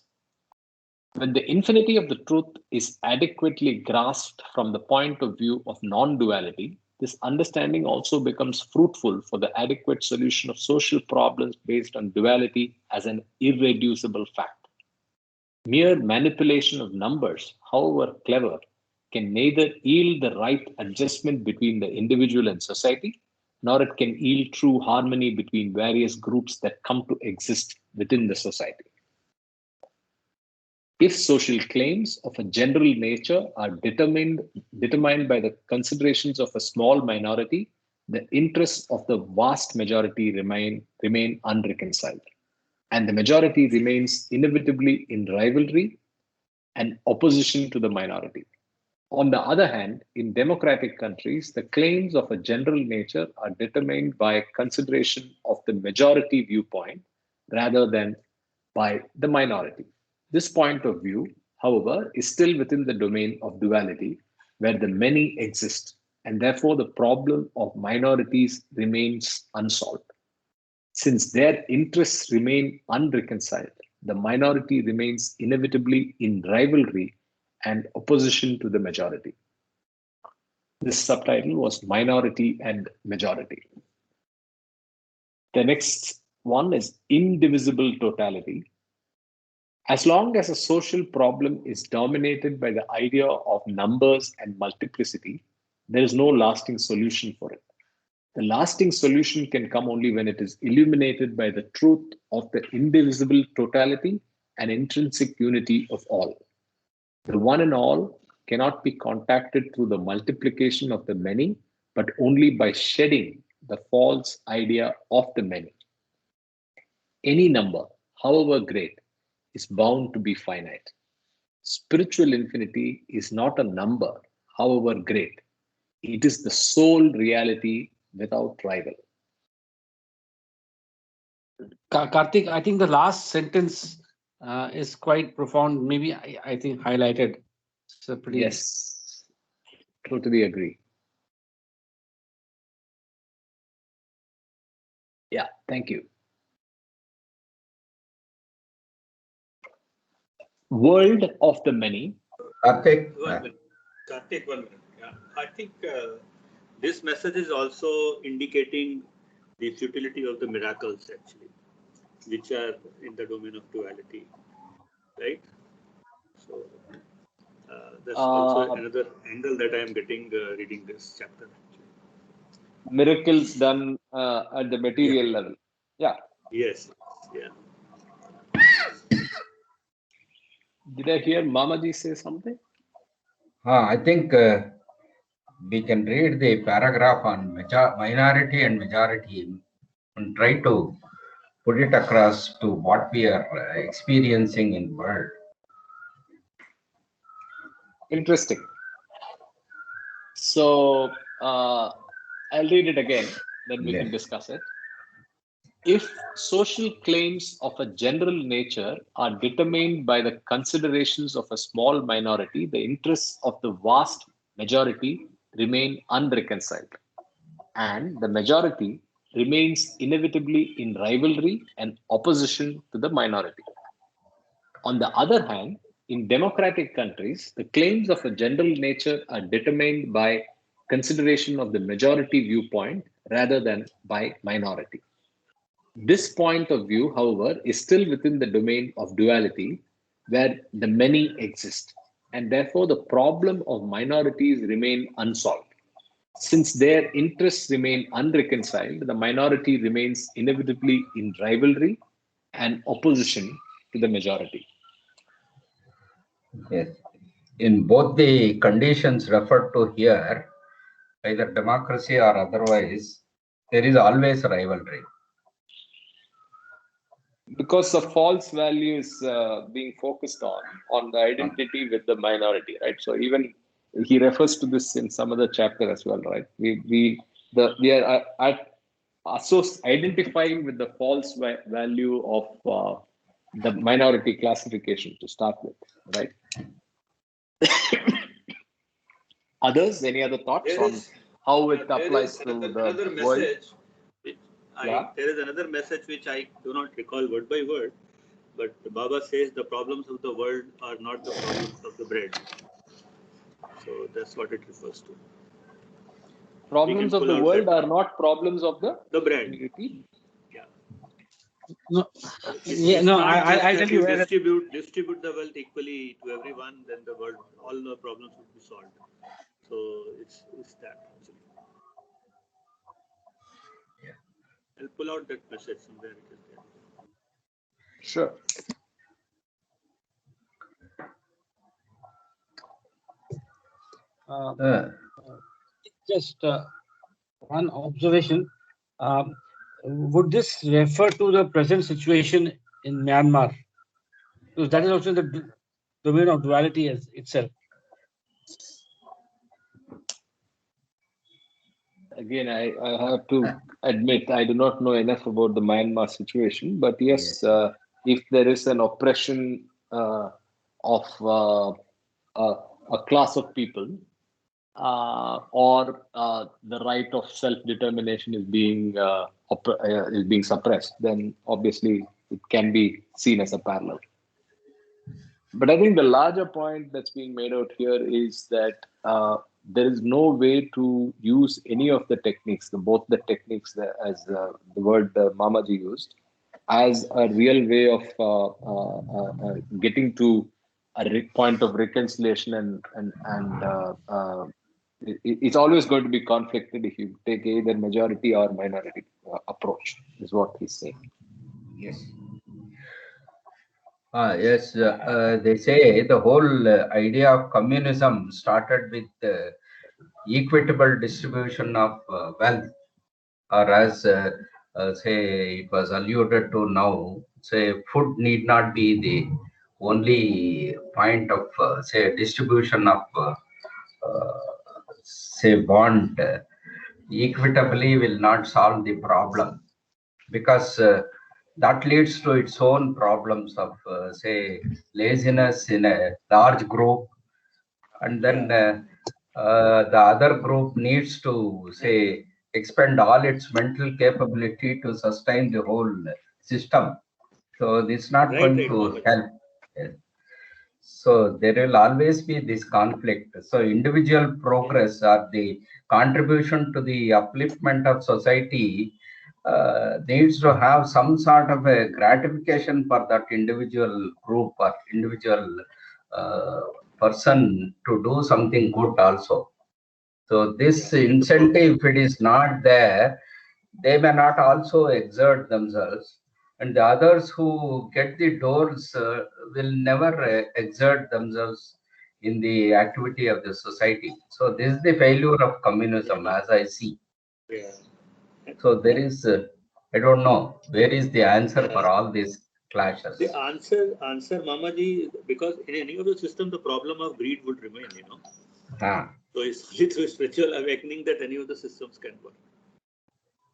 When the infinity of the truth is adequately grasped from the point of view of non duality, this understanding also becomes fruitful for the adequate solution of social problems based on duality as an irreducible fact. Mere manipulation of numbers, however clever, can neither yield the right adjustment between the individual and society, nor it can yield true harmony between various groups that come to exist within the society. If social claims of a general nature are determined by the considerations of a small minority, the interests of the vast majority remain unreconciled, and the majority remains inevitably in rivalry and opposition to the minority. On the other hand, in democratic countries, the claims of a general nature are determined by consideration of the majority viewpoint rather than by the minority. This point of view, however, is still within the domain of duality, where the many exist and therefore the problem of minorities remains unsolved. Since their interests remain unreconciled, the minority remains inevitably in rivalry and opposition to the majority. This subtitle was Minority and Majority. The next one is Indivisible Totality. As long as a social problem is dominated by the idea of numbers and multiplicity, there is no lasting solution for it. The lasting solution can come only when it is illuminated by the truth of the indivisible totality and intrinsic unity of all. The one and all cannot be contacted through the multiplication of the many, but only by shedding the false idea of the many. Any number, however great, is bound to be finite. Spiritual infinity is not a number, however great. It is the sole reality without rival. Karthik, I think the last sentence is quite profound. Maybe I think highlighted. So pretty. Yes, totally agree. Yeah, thank you. World of the many. Karthik, 1 minute. Karthik, 1 minute. Yeah, I think this message is also indicating the futility of the miracles, actually, which are in the domain of duality, right? So that's also another angle that I am getting reading this chapter. Actually. Miracles done at the material level. Yeah. Yes. Yeah. Did I hear Mamaji say something? I think we can read the paragraph on minority and majority and try to put it across to what we are experiencing in world. Interesting. So I'll read it again, then we can discuss it. If social claims of a general nature are determined by the considerations of a small minority, the interests of the vast majority remain unreconciled, and the majority remains inevitably in rivalry and opposition to the minority. On the other hand, in democratic countries, the claims of a general nature are determined by consideration of the majority viewpoint rather than by minority. This point of view, however, is still within the domain of duality, where the many exist, and therefore the problem of minorities remain unsolved. Since their interests remain unreconciled, the minority remains inevitably in rivalry and opposition to the majority. Yes. In both the conditions referred to here, either democracy or otherwise, there is always rivalry. Because the false value is being focused on the identity with the minority, right? So even he refers to this in some other chapter as well, right? We are identifying with the false value of the minority classification to start with, right? Others, any other thoughts on how it applies to the world? There is another message which I do not recall word by word, but Baba says the problems of the world are not the problems of the bread. So that's what it refers to. Problems of the world are not problems of the bread. Yeah. No, I tell you, distribute the wealth equally to everyone, then the world, all the problems will be solved. So it's that actually. I'll pull out that message somewhere. It is there. Sure. Just one observation. Would this refer to the present situation in Myanmar? Because that is also the domain of duality itself. Again, I have to admit I do not know enough about the Myanmar situation, but yes, if there is an oppression of a class of people, or the right of self-determination is being suppressed, then obviously it can be seen as a parallel. But I think the larger point that's being made out here is that there is no way to use any of the techniques, both the techniques as the word Mamaji used, as a real way of getting to a point of reconciliation, and it's always going to be conflicted if you take either majority or minority approach, is what he's saying. Yes. Yes, they say the whole idea of communism started with equitable distribution of wealth, or as say it was alluded to now, say food need not be the only point of say distribution of say want. Equitably will not solve the problem, because that leads to its own problems of say laziness in a large group, and then the other group needs to say expend all its mental capability to sustain the whole system. So this is not going to help. Yes. So there will always be this conflict. So individual progress or the contribution to the upliftment of society needs to have some sort of a gratification for that individual group or individual person to do something good also. So this incentive, if it is not there, they may not also exert themselves, and the others who get the doors will never exert themselves in the activity of the society. So this is the failure of communism, as I see. Yeah. So there is, I don't know, where is the answer for all these clashes? The answer, Mamaji, because in any of the system, the problem of greed would remain, you know. So it's only through spiritual awakening that any of the systems can work.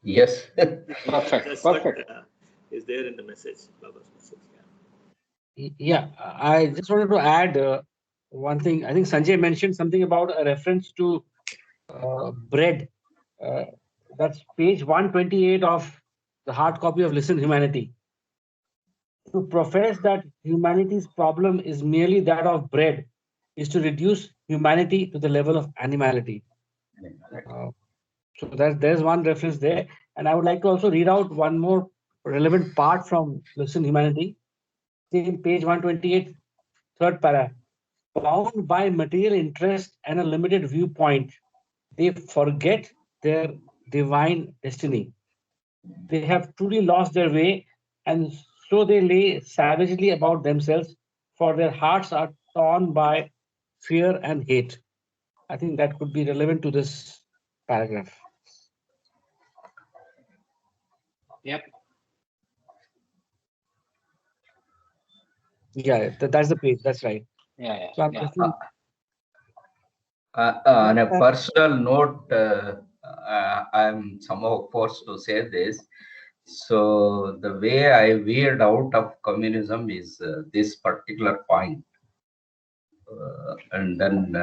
Yes. Perfect. That's Perfect. what is there in the message, Baba's message. Yeah, I just wanted to add one thing. I think Sanjay mentioned something about a reference to bread. That's page 128 of the hard copy of Listen Humanity. To profess that humanity's problem is merely that of bread is to reduce humanity to the level of animality. So there's one reference there. And I would like to also read out one more relevant part from Listen Humanity. Same page 128, third para. Bound by material interest and a limited viewpoint, they forget their divine destiny. They have truly lost their way, and so they lay savagely about themselves, for their hearts are torn by fear and hate. I think that could be relevant to this paragraph. Yep. Yeah, that's the page. That's right. Yeah. So on a personal note, I'm somehow forced to say this. So the way I veered out of communism is this particular point. And then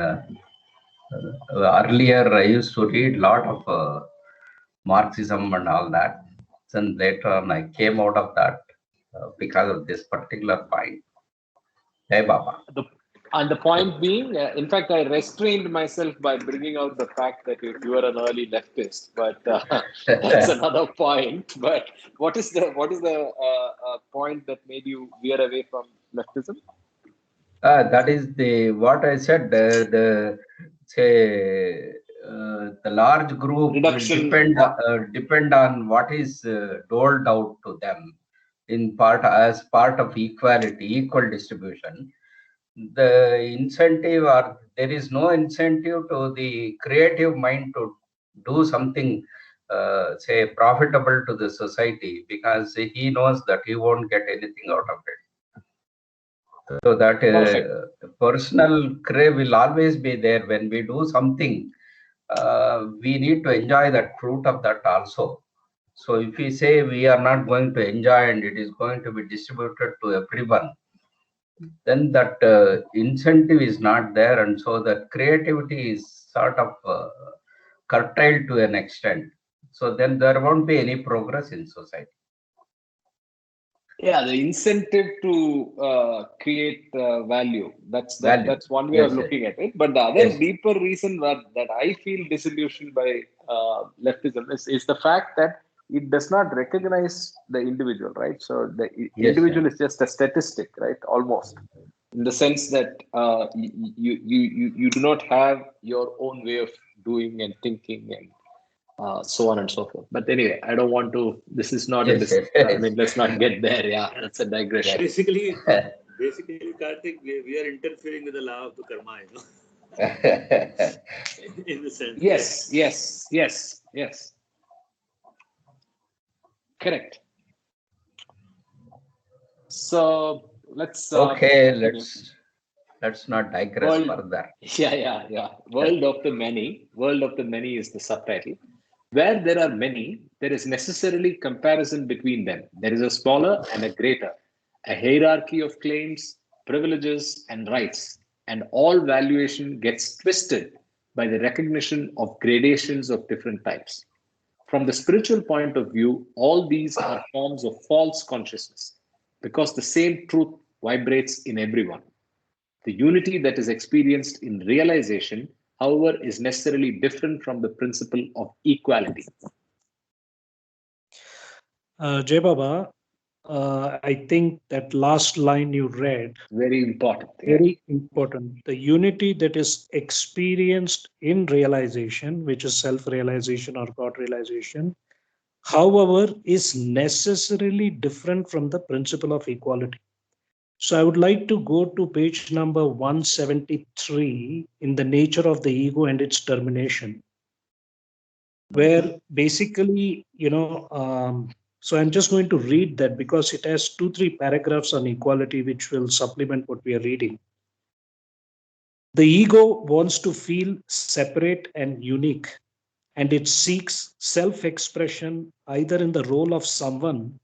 earlier I used to read a lot of Marxism and all that. Then later on I came out of that because of this particular point. Hey, Baba. And the point being, in fact, I restrained myself by bringing out the fact that you are an early leftist, but that's another point. But what is the point that made you veer away from leftism? That is the what I said. The say the large group Reduction. will depend on what is doled out to them in part as part of equality, equal distribution. The incentive, or there is no incentive to the creative mind to do something say profitable to the society, because he knows that he won't get anything out of it. So that personal crave will always be there. When we do something, we need to enjoy that fruit of that also. So if we say we are not going to enjoy and it is going to be distributed to everyone, then that incentive is not there, and so that creativity is sort of curtailed to an extent. So then there won't be any progress in society. Yeah, the incentive to create value. That's one way of looking at it. But the other deeper reason that I feel disillusioned by leftism is the fact that it does not recognize the individual, right? So the individual is just a statistic, right? Almost, in the sense that you do not have your own way of doing and thinking and so on and so forth. But anyway, I don't want to. This is not I mean, let's not get there. Yeah, that's a digression. Basically, Karthik, we are interfering with the law of the karma, you know. In the sense. Yes. Correct. So let's. Let's not digress further. Yeah. World of the many is the subtitle. Where there are many, there is necessarily comparison between them. There is a smaller and a greater, a hierarchy of claims, privileges, and rights, and all valuation gets twisted by the recognition of gradations of different types. From the spiritual point of view, all these are forms of false consciousness, because the same truth vibrates in everyone. The unity that is experienced in realization, however, is necessarily different from the principle of equality. Jai Baba, I think that last line you read, very important. Very important. The unity that is experienced in realization, which is self-realization or God realization, however, is necessarily different from the principle of equality. So I would like to go to page number 173 in the nature of the ego and its termination, where basically, so I'm just going to read that because it has 2-3 paragraphs on equality, which will supplement what we are reading. The ego wants to feel separate and unique, and it seeks self-expression either in the role of someone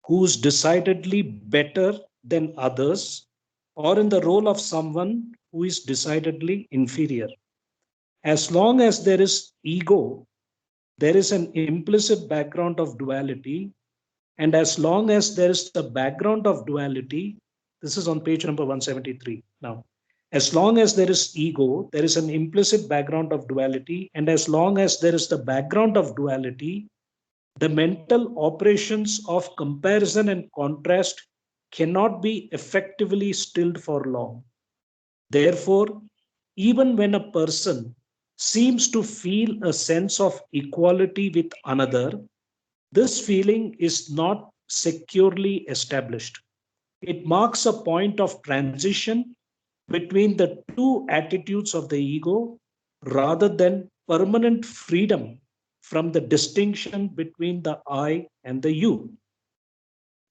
who's decidedly better than others, or in the role of someone who is decidedly inferior. As long as there is ego, there is an implicit background of duality. And as long as there is the background of duality, this is on page number 173 now. As long as there is ego, there is an implicit background of duality. And as long as there is the background of duality, the mental operations of comparison and contrast cannot be effectively stilled for long. Therefore, even when a person seems to feel a sense of equality with another, this feeling is not securely established. It marks a point of transition between the two attitudes of the ego rather than permanent freedom from the distinction between the I and the you.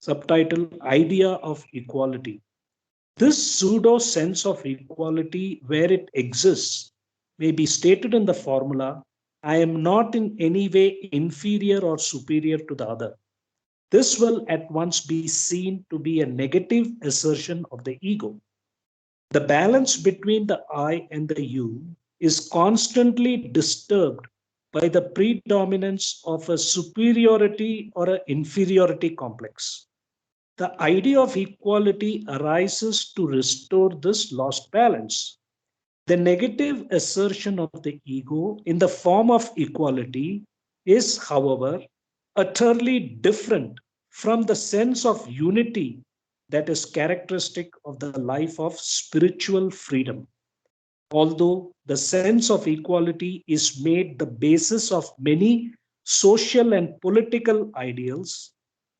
Subtitle: Idea of Equality. This pseudo sense of equality, where it exists, may be stated in the formula: I am not in any way inferior or superior to the other. This will at once be seen to be a negative assertion of the ego. The balance between the I and the you is constantly disturbed by the predominance of a superiority or an inferiority complex. The idea of equality arises to restore this lost balance. The negative assertion of the ego in the form of equality is, however, utterly different from the sense of unity that is characteristic of the life of spiritual freedom. Although the sense of equality is made the basis of many social and political ideals,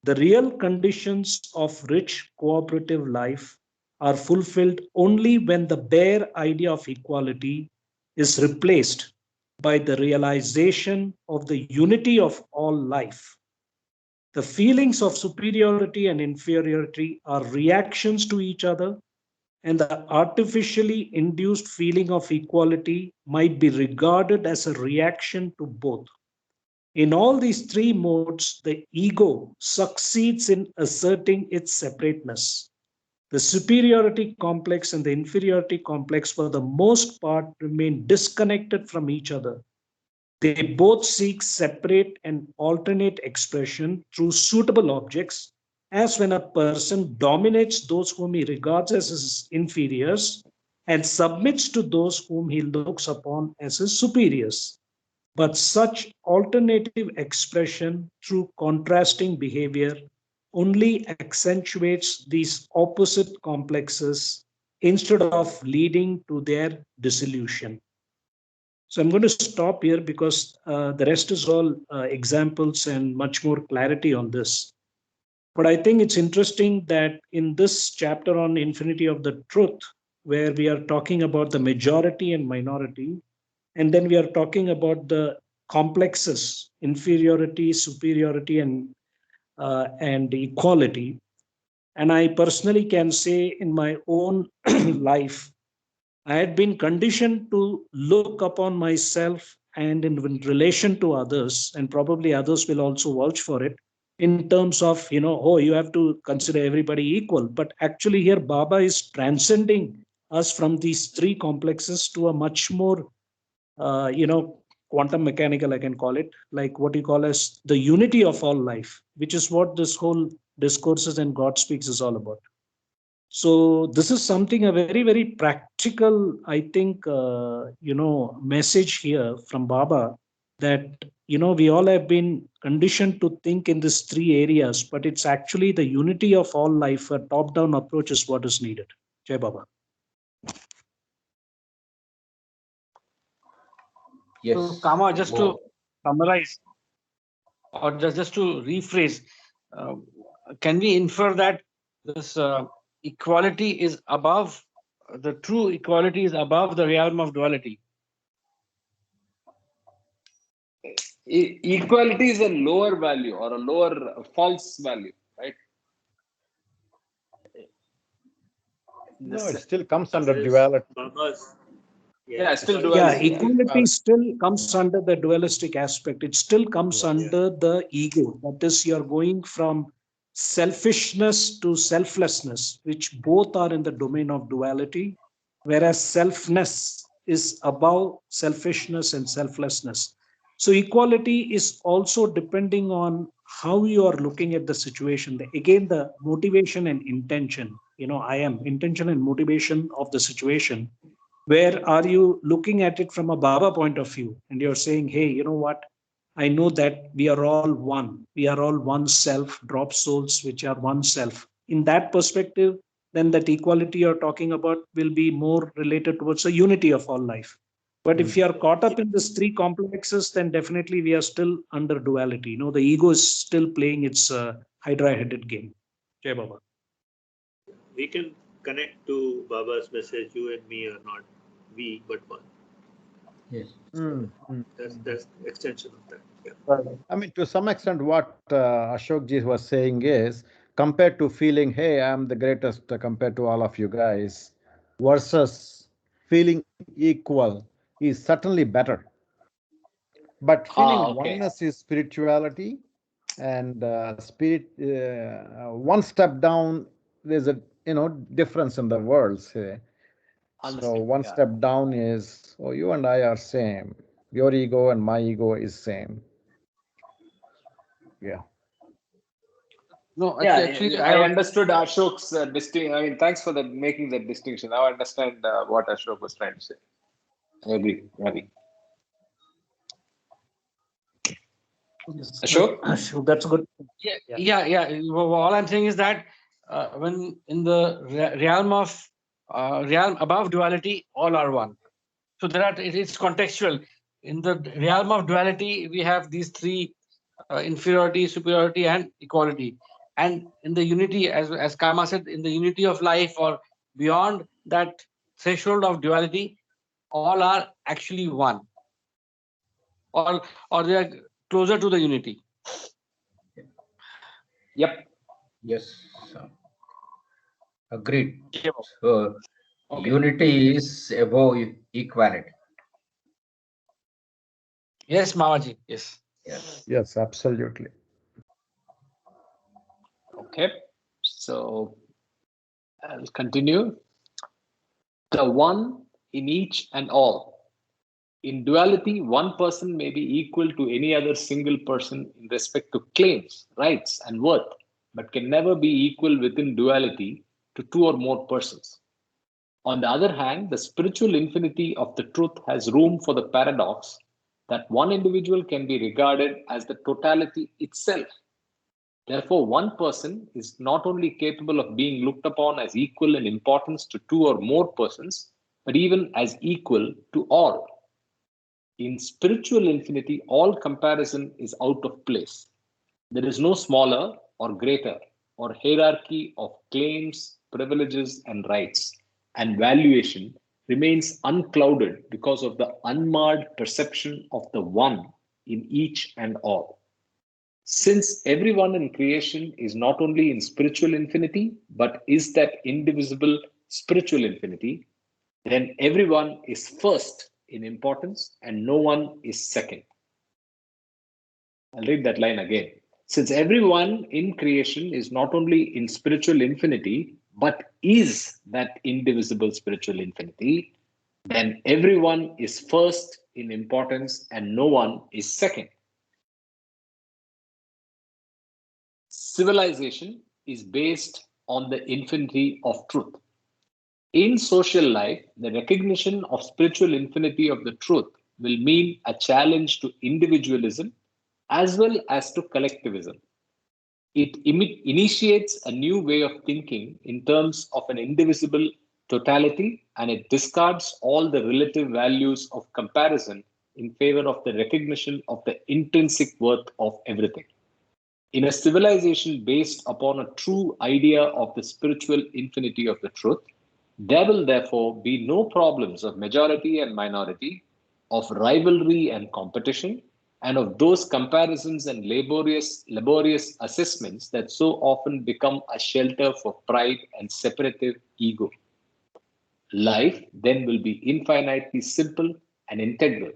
the real conditions of rich cooperative life are fulfilled only when the bare idea of equality is replaced by the realization of the unity of all life. The feelings of superiority and inferiority are reactions to each other, and the artificially induced feeling of equality might be regarded as a reaction to both. In all these three modes, the ego succeeds in asserting its separateness. The superiority complex and the inferiority complex, for the most part, remain disconnected from each other. They both seek separate and alternate expression through suitable objects, as when a person dominates those whom he regards as his inferiors and submits to those whom he looks upon as his superiors. But such alternative expression through contrasting behavior only accentuates these opposite complexes instead of leading to their dissolution. So I'm going to stop here because the rest is all examples and much more clarity on this. But I think it's interesting that in this chapter on infinity of the truth, where we are talking about the majority and minority, and then we are talking about the complexes, inferiority, superiority, and equality. And I personally can say in my own life, I had been conditioned to look upon myself and in relation to others, and probably others will also vouch for it, in terms of, oh, you have to consider everybody equal. But actually, here Baba is transcending us from these three complexes to a much more, quantum mechanical, I can call it, like what you call as the unity of all life, which is what this whole Discourses and God Speaks is all about. So this is something, a very, very practical, I think, message here from Baba, that, we all have been conditioned to think in these three areas, but it's actually the unity of all life. A top-down approach is what is needed. Jai Baba. Yes. So, Kama, just to summarize, or just to rephrase, can we infer that this equality is above, the true equality is above the realm of duality? Equality is a lower value or a lower false value, right? No, it still comes under duality. Still duality. Equality still comes under the dualistic aspect. It still comes under the ego. That is, you're going from selfishness to selflessness, which both are in the domain of duality, whereas selfness is above selfishness and selflessness. So equality is also depending on how you are looking at the situation. Again, the motivation and intention, intention and motivation of the situation. Where are you looking at it from a Baba point of view? And you're saying, hey, you know what? I know that we are all one. We are all one self, drop souls, which are one self. In that perspective, then that equality you're talking about will be more related towards the unity of all life. But if you are caught up in these three complexes, then definitely we are still under duality. The ego is still playing its hydra-headed game. Jai Baba. We can connect to Baba's message. You and me are not we, but one. Yes. That's extension of that. Yeah. I mean, to some extent, what Ashokji was saying is, compared to feeling, hey, I'm the greatest compared to all of you guys, versus feeling equal is certainly better. But feeling oneness is spirituality, and spirit, one step down, there's a difference in the worlds. So one step down is, oh, you and I are same. Your ego and my ego is same. Yeah. No, actually, I understood Ashok's distinction. I mean, thanks for making that distinction. Now I understand what Ashok was trying to say. I agree, Ravi. Ashok? That's good. Yeah. All I'm saying is that when in the realm above duality, all are one. So it's contextual. In the realm of duality, we have these three: inferiority, superiority, and equality. And in the unity, as Kama said, in the unity of life or beyond that threshold of duality, all are actually one, or they are closer to the unity. Yep. Yes. Agreed. So unity is above equality. Yes, Mamaji. Yes. Yes, absolutely. Okay. So I'll continue. The one in each and all. In duality, one person may be equal to any other single person in respect to claims, rights, and worth, but can never be equal within duality to two or more persons. On the other hand, the spiritual infinity of the truth has room for the paradox that one individual can be regarded as the totality itself. Therefore, one person is not only capable of being looked upon as equal in importance to two or more persons, but even as equal to all. In spiritual infinity, all comparison is out of place. There is no smaller or greater or hierarchy of claims, privileges, and rights, and valuation remains unclouded because of the unmarred perception of the one in each and all. Since everyone in creation is not only in spiritual infinity, but is that indivisible spiritual infinity, then everyone is first in importance and no one is second. I'll read that line again. Since everyone in creation is not only in spiritual infinity, but is that indivisible spiritual infinity, then everyone is first in importance and no one is second. Civilization is based on the infinity of truth. In social life, the recognition of spiritual infinity of the truth will mean a challenge to individualism as well as to collectivism. It initiates a new way of thinking in terms of an indivisible totality, and it discards all the relative values of comparison in favor of the recognition of the intrinsic worth of everything. In a civilization based upon a true idea of the spiritual infinity of the truth, there will therefore be no problems of majority and minority, of rivalry and competition, and of those comparisons and laborious assessments that so often become a shelter for pride and separative ego. Life then will be infinitely simple and integral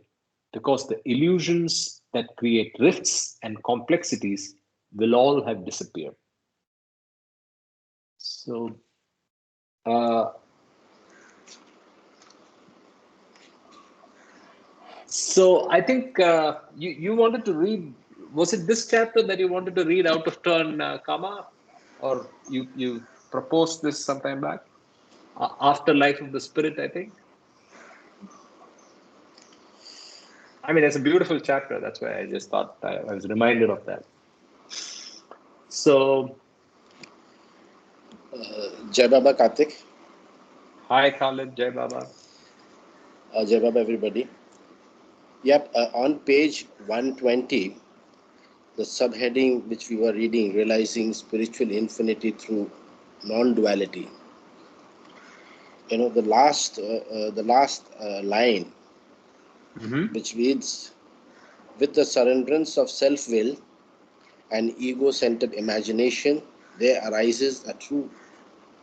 because the illusions that create rifts and complexities will all have disappeared. So, I think you wanted to read. Was it this chapter that you wanted to read out of turn, Kama, or you proposed this sometime back? After Life of the Spirit, I think. I mean, it's a beautiful chapter. That's why I just thought I was reminded of that. So, Jai Baba Karthik. Hi, Khalid. Jai Baba. Jai Baba, everybody. Yep, on page 120, the subheading which we were reading, realizing spiritual infinity through non-duality. You know, the last line, which reads, with the surrenderance of self-will and ego-centered imagination, there arises a true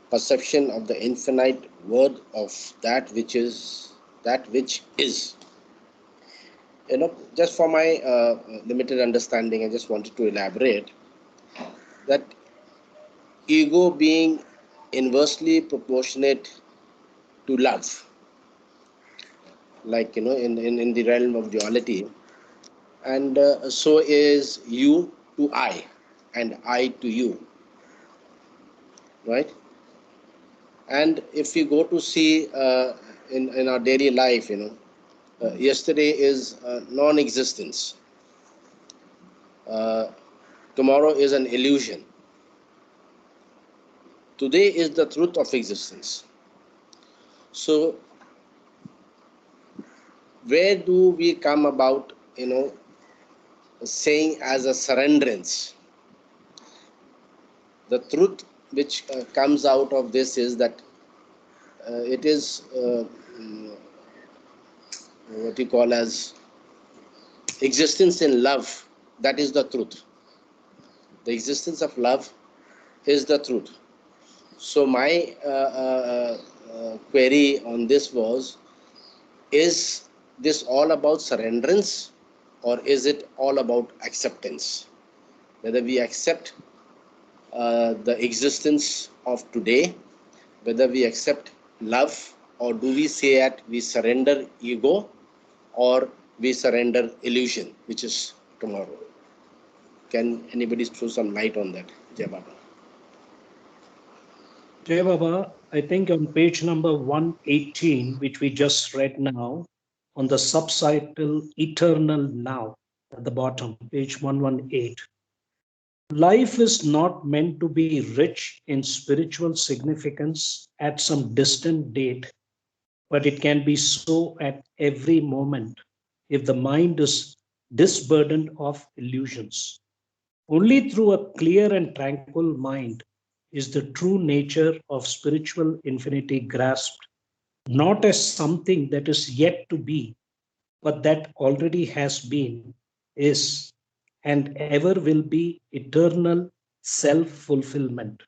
perception of the infinite worth of that which is. You know, just for my limited understanding, I just wanted to elaborate that ego being inversely proportionate to love, like, you know, in the realm of duality, and so is you to I and I to you, right? And if we go to see in our daily life, you know, yesterday is non-existence, tomorrow is an illusion, today is the truth of existence. So where do we come about, you know, saying as a surrenderance? The truth which comes out of this is that it is what we call as existence in love. That is the truth. The existence of love is the truth. So my query on this was, is this all about surrenderance, or is it all about acceptance? Whether we accept the existence of today whether we accept love, or do we say that we surrender ego, or we surrender illusion, which is tomorrow? Can anybody throw some light on that, Jai Baba? Jai Baba, I think on page number 118, which we just read now, on the subtitle Eternal Now, at the bottom, page 118. Life is not meant to be rich in spiritual significance at some distant date, but it can be so at every moment if the mind is disburdened of illusions. Only through a clear and tranquil mind is the true nature of spiritual infinity grasped, not as something that is yet to be, but that already has been, is, and ever will be eternal self fulfillment.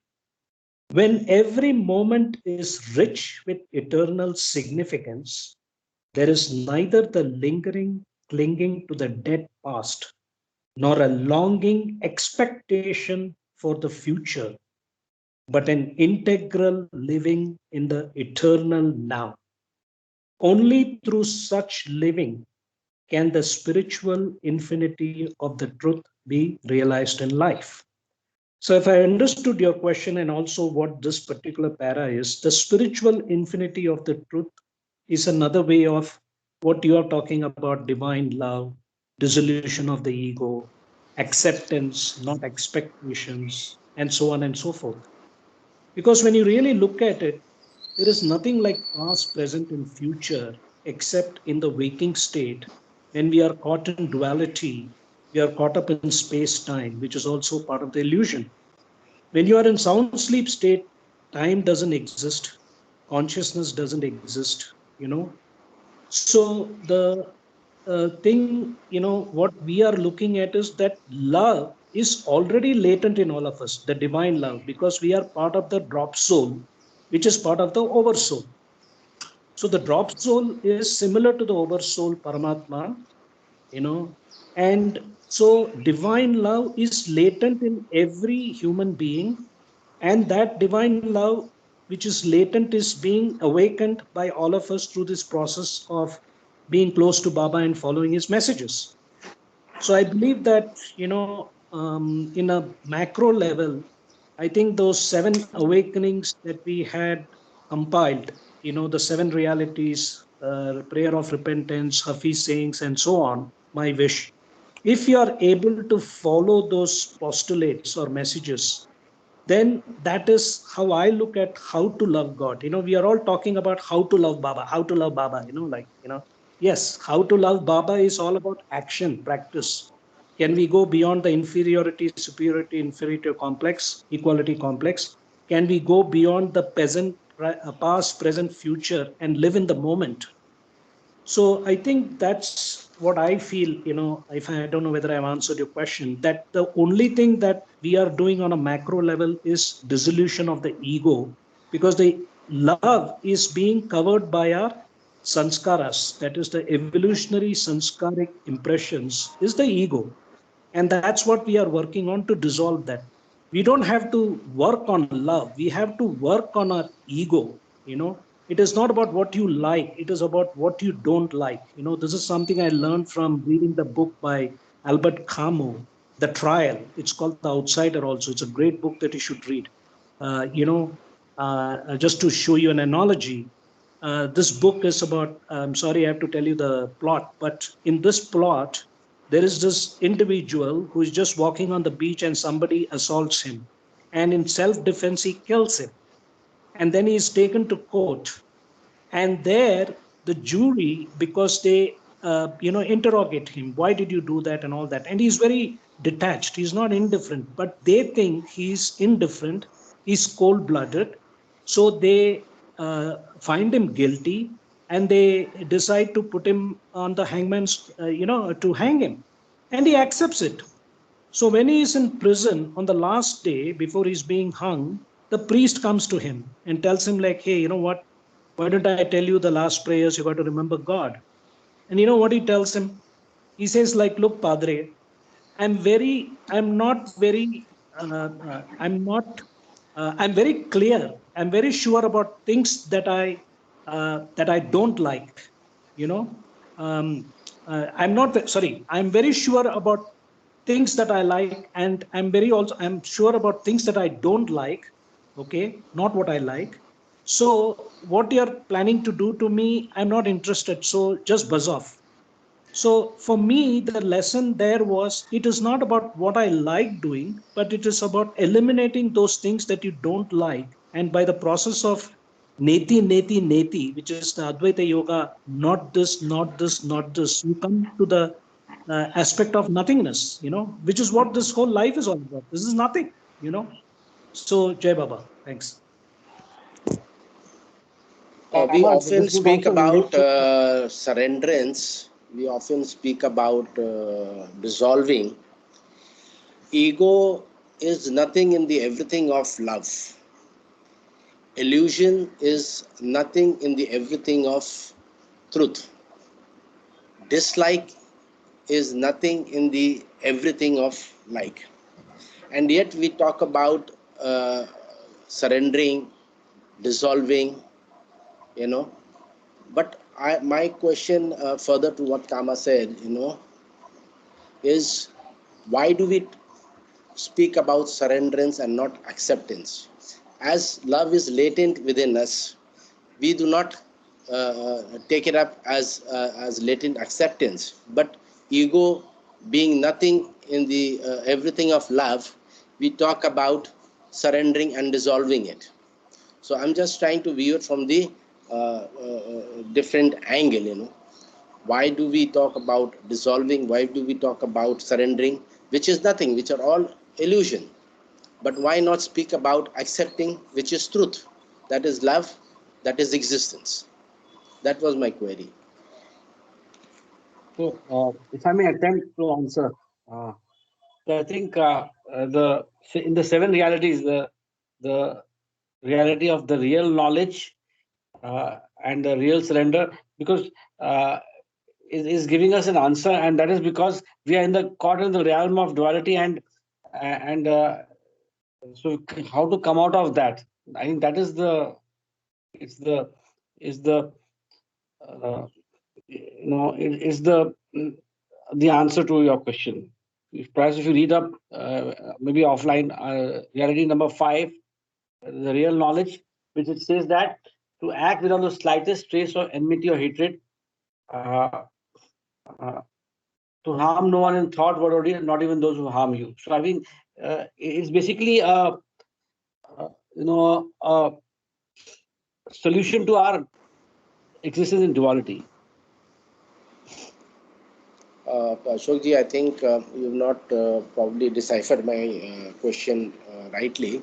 When every moment is rich with eternal significance, there is neither the lingering clinging to the dead past nor a longing expectation for the future, but an integral living in the eternal now. Only through such living can the spiritual infinity of the truth be realized in life. So, if I understood your question and also what this particular para is, the spiritual infinity of the truth is another way of what you are talking about: divine love, dissolution of the ego, acceptance, not expectations, and so on and so forth. Because when you really look at it, there is nothing like past, present, and future except in the waking state. When we are caught in duality, we are caught up in space time, which is also part of the illusion. When you are in sound sleep state, time doesn't exist, consciousness doesn't exist, you know. So the thing, what we are looking at is that love is already latent in all of us, the divine love, because we are part of the drop soul, which is part of the oversoul. So the drop soul is similar to the oversoul Paramatma, and so divine love is latent in every human being, and that divine love which is latent is being awakened by all of us through this process of being close to Baba and following his messages. So I believe that, in a macro level, I think those 7 awakenings that we had compiled, the 7 realities, prayer of repentance, Hafiz sayings, and so on, my wish. If you are able to follow those postulates or messages, then that is how I look at how to love God. We are all talking about how to love Baba, how to love Baba, yes, how to love Baba is all about action, practice. Can we go beyond the inferiority, superiority, inferiority complex, equality complex? Can we go beyond the past, present, future, and live in the moment? So I think that's what I feel, if I don't know whether I've answered your question, that the only thing that we are doing on a macro level is dissolution of the ego, because the love is being covered by our sanskaras, that is the evolutionary sanskaric impressions, is the ego. And that's what we are working on to dissolve that. We don't have to work on love. We have to work on our ego. It is not about what you like. It is about what you don't like. This is something I learned from reading the book by Albert Camus, The Trial. It's called The Outsider also. It's a great book that you should read. Just to show you an analogy, this book is about, I'm sorry, I have to tell you the plot, but in this plot, there is this individual who is just walking on the beach and somebody assaults him. And in self-defense, he kills him. And then he is taken to court. And there, the jury, because they, interrogate him, why did you do that and all that? And he's very detached. He's not indifferent, but they think he's indifferent. He's cold-blooded. So they find him guilty, and they decide to put him on the hangman's, to hang him. And he accepts it. So when he is in prison on the last day before he's being hung, the priest comes to him and tells him like, hey, you know what? Why don't I tell you the last prayers? You got to remember God. And you know what he tells him? He says like, look, Padre, I'm very clear I'm very sure about things that I don't like. You know, I'm not sorry. I'm very sure about things that I like, and I'm sure about things that I don't like. Okay, not what I like. So what you're planning to do to me, I'm not interested. So just buzz off. So for me, the lesson there was, it is not about what I like doing, but it is about eliminating those things that you don't like. And by the process of neti, which is the Advaita Yoga, not this, not this, not this, you come to the aspect of nothingness, which is what this whole life is all about. This is nothing. So Jai Baba, thanks. We often speak about surrenderance. We often speak about dissolving. Ego is nothing in the everything of love. Illusion is nothing in the everything of truth. Dislike is nothing in the everything of like. And yet we talk about surrendering, dissolving, But my question further to what Kama said, is why do we speak about surrenderance and not acceptance? As love is latent within us, we do not take it up as latent acceptance, but ego being nothing in the everything of love, we talk about surrendering and dissolving it. So I'm just trying to view it from the different angle. Why do we talk about dissolving? Why do we talk about surrendering, which is nothing, which are all illusion? But why not speak about accepting, which is truth? That is love, that is existence. That was my query. So, if I may attempt to answer, so I think in the seven realities, the reality of the real knowledge and the real surrender, because is giving us an answer, and that is because we are caught in the realm of duality, and so how to come out of that? I think that is the uh, is the answer to your question. Perhaps if you read up, maybe offline, reality number 5, the real knowledge, which it says that to act without the slightest trace of enmity or hatred, uh, uh, to harm no one in thought, word, or deed, not even those who harm you. So I think it's basically a solution to our existence in duality. Ashokji, I think you've not probably deciphered my question rightly.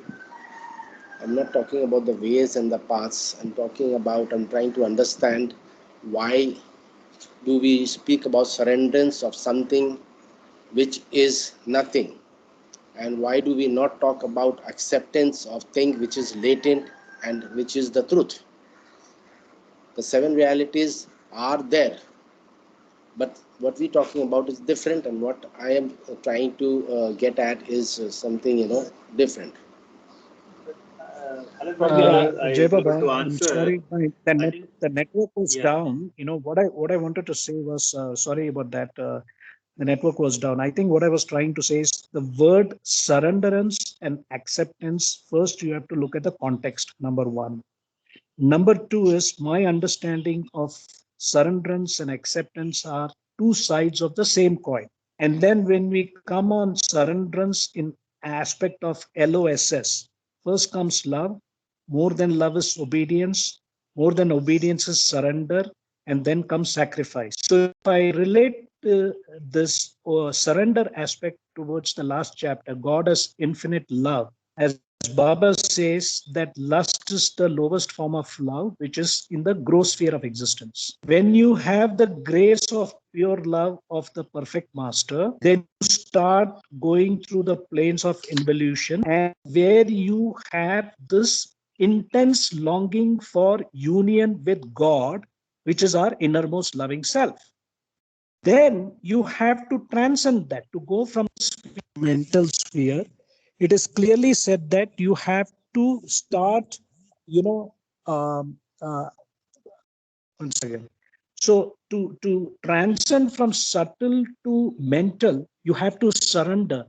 I'm not talking about the ways and the paths. I'm trying to understand why do we speak about surrenderance of something which is nothing, and why do we not talk about acceptance of thing which is latent and which is the truth? The seven realities are there, but what we're talking about is different, and what I am trying to get at is something different. Jai Baba, I'm sorry, the network was down. What I wanted to say was, sorry about that. The network was down. I think what I was trying to say is the word surrenderance and acceptance. First, you have to look at the context, number one. Number two is my understanding of surrenderance and acceptance are two sides of the same coin. And then when we come on surrenderance in aspect of LOSS, first comes love. More than love is obedience. More than obedience is surrender. And then comes sacrifice. So if I relate this surrender aspect towards the last chapter, God as infinite love, as Baba says that lust is the lowest form of love, which is in the gross sphere of existence. When you have the grace of pure love of the perfect master, then you start going through the planes of involution, and where you have this intense longing for union with God, which is our innermost loving self. Then you have to transcend that, to go from mental sphere. It is clearly said that you have to start you know, once again. So to transcend from subtle to mental, you have to surrender.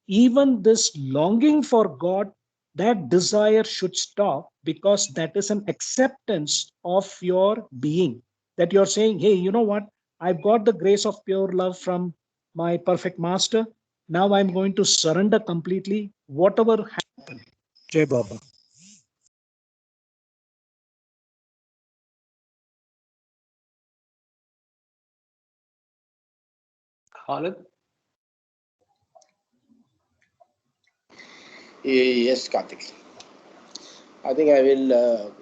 Even this longing for God, that desire should stop, because that is an acceptance of your being. That you're saying, hey, you know what? I've got the grace of pure love from my perfect master. Now I'm going to surrender completely, whatever happens. Jai Baba. Khalid? Yes, Karthik. I think I will.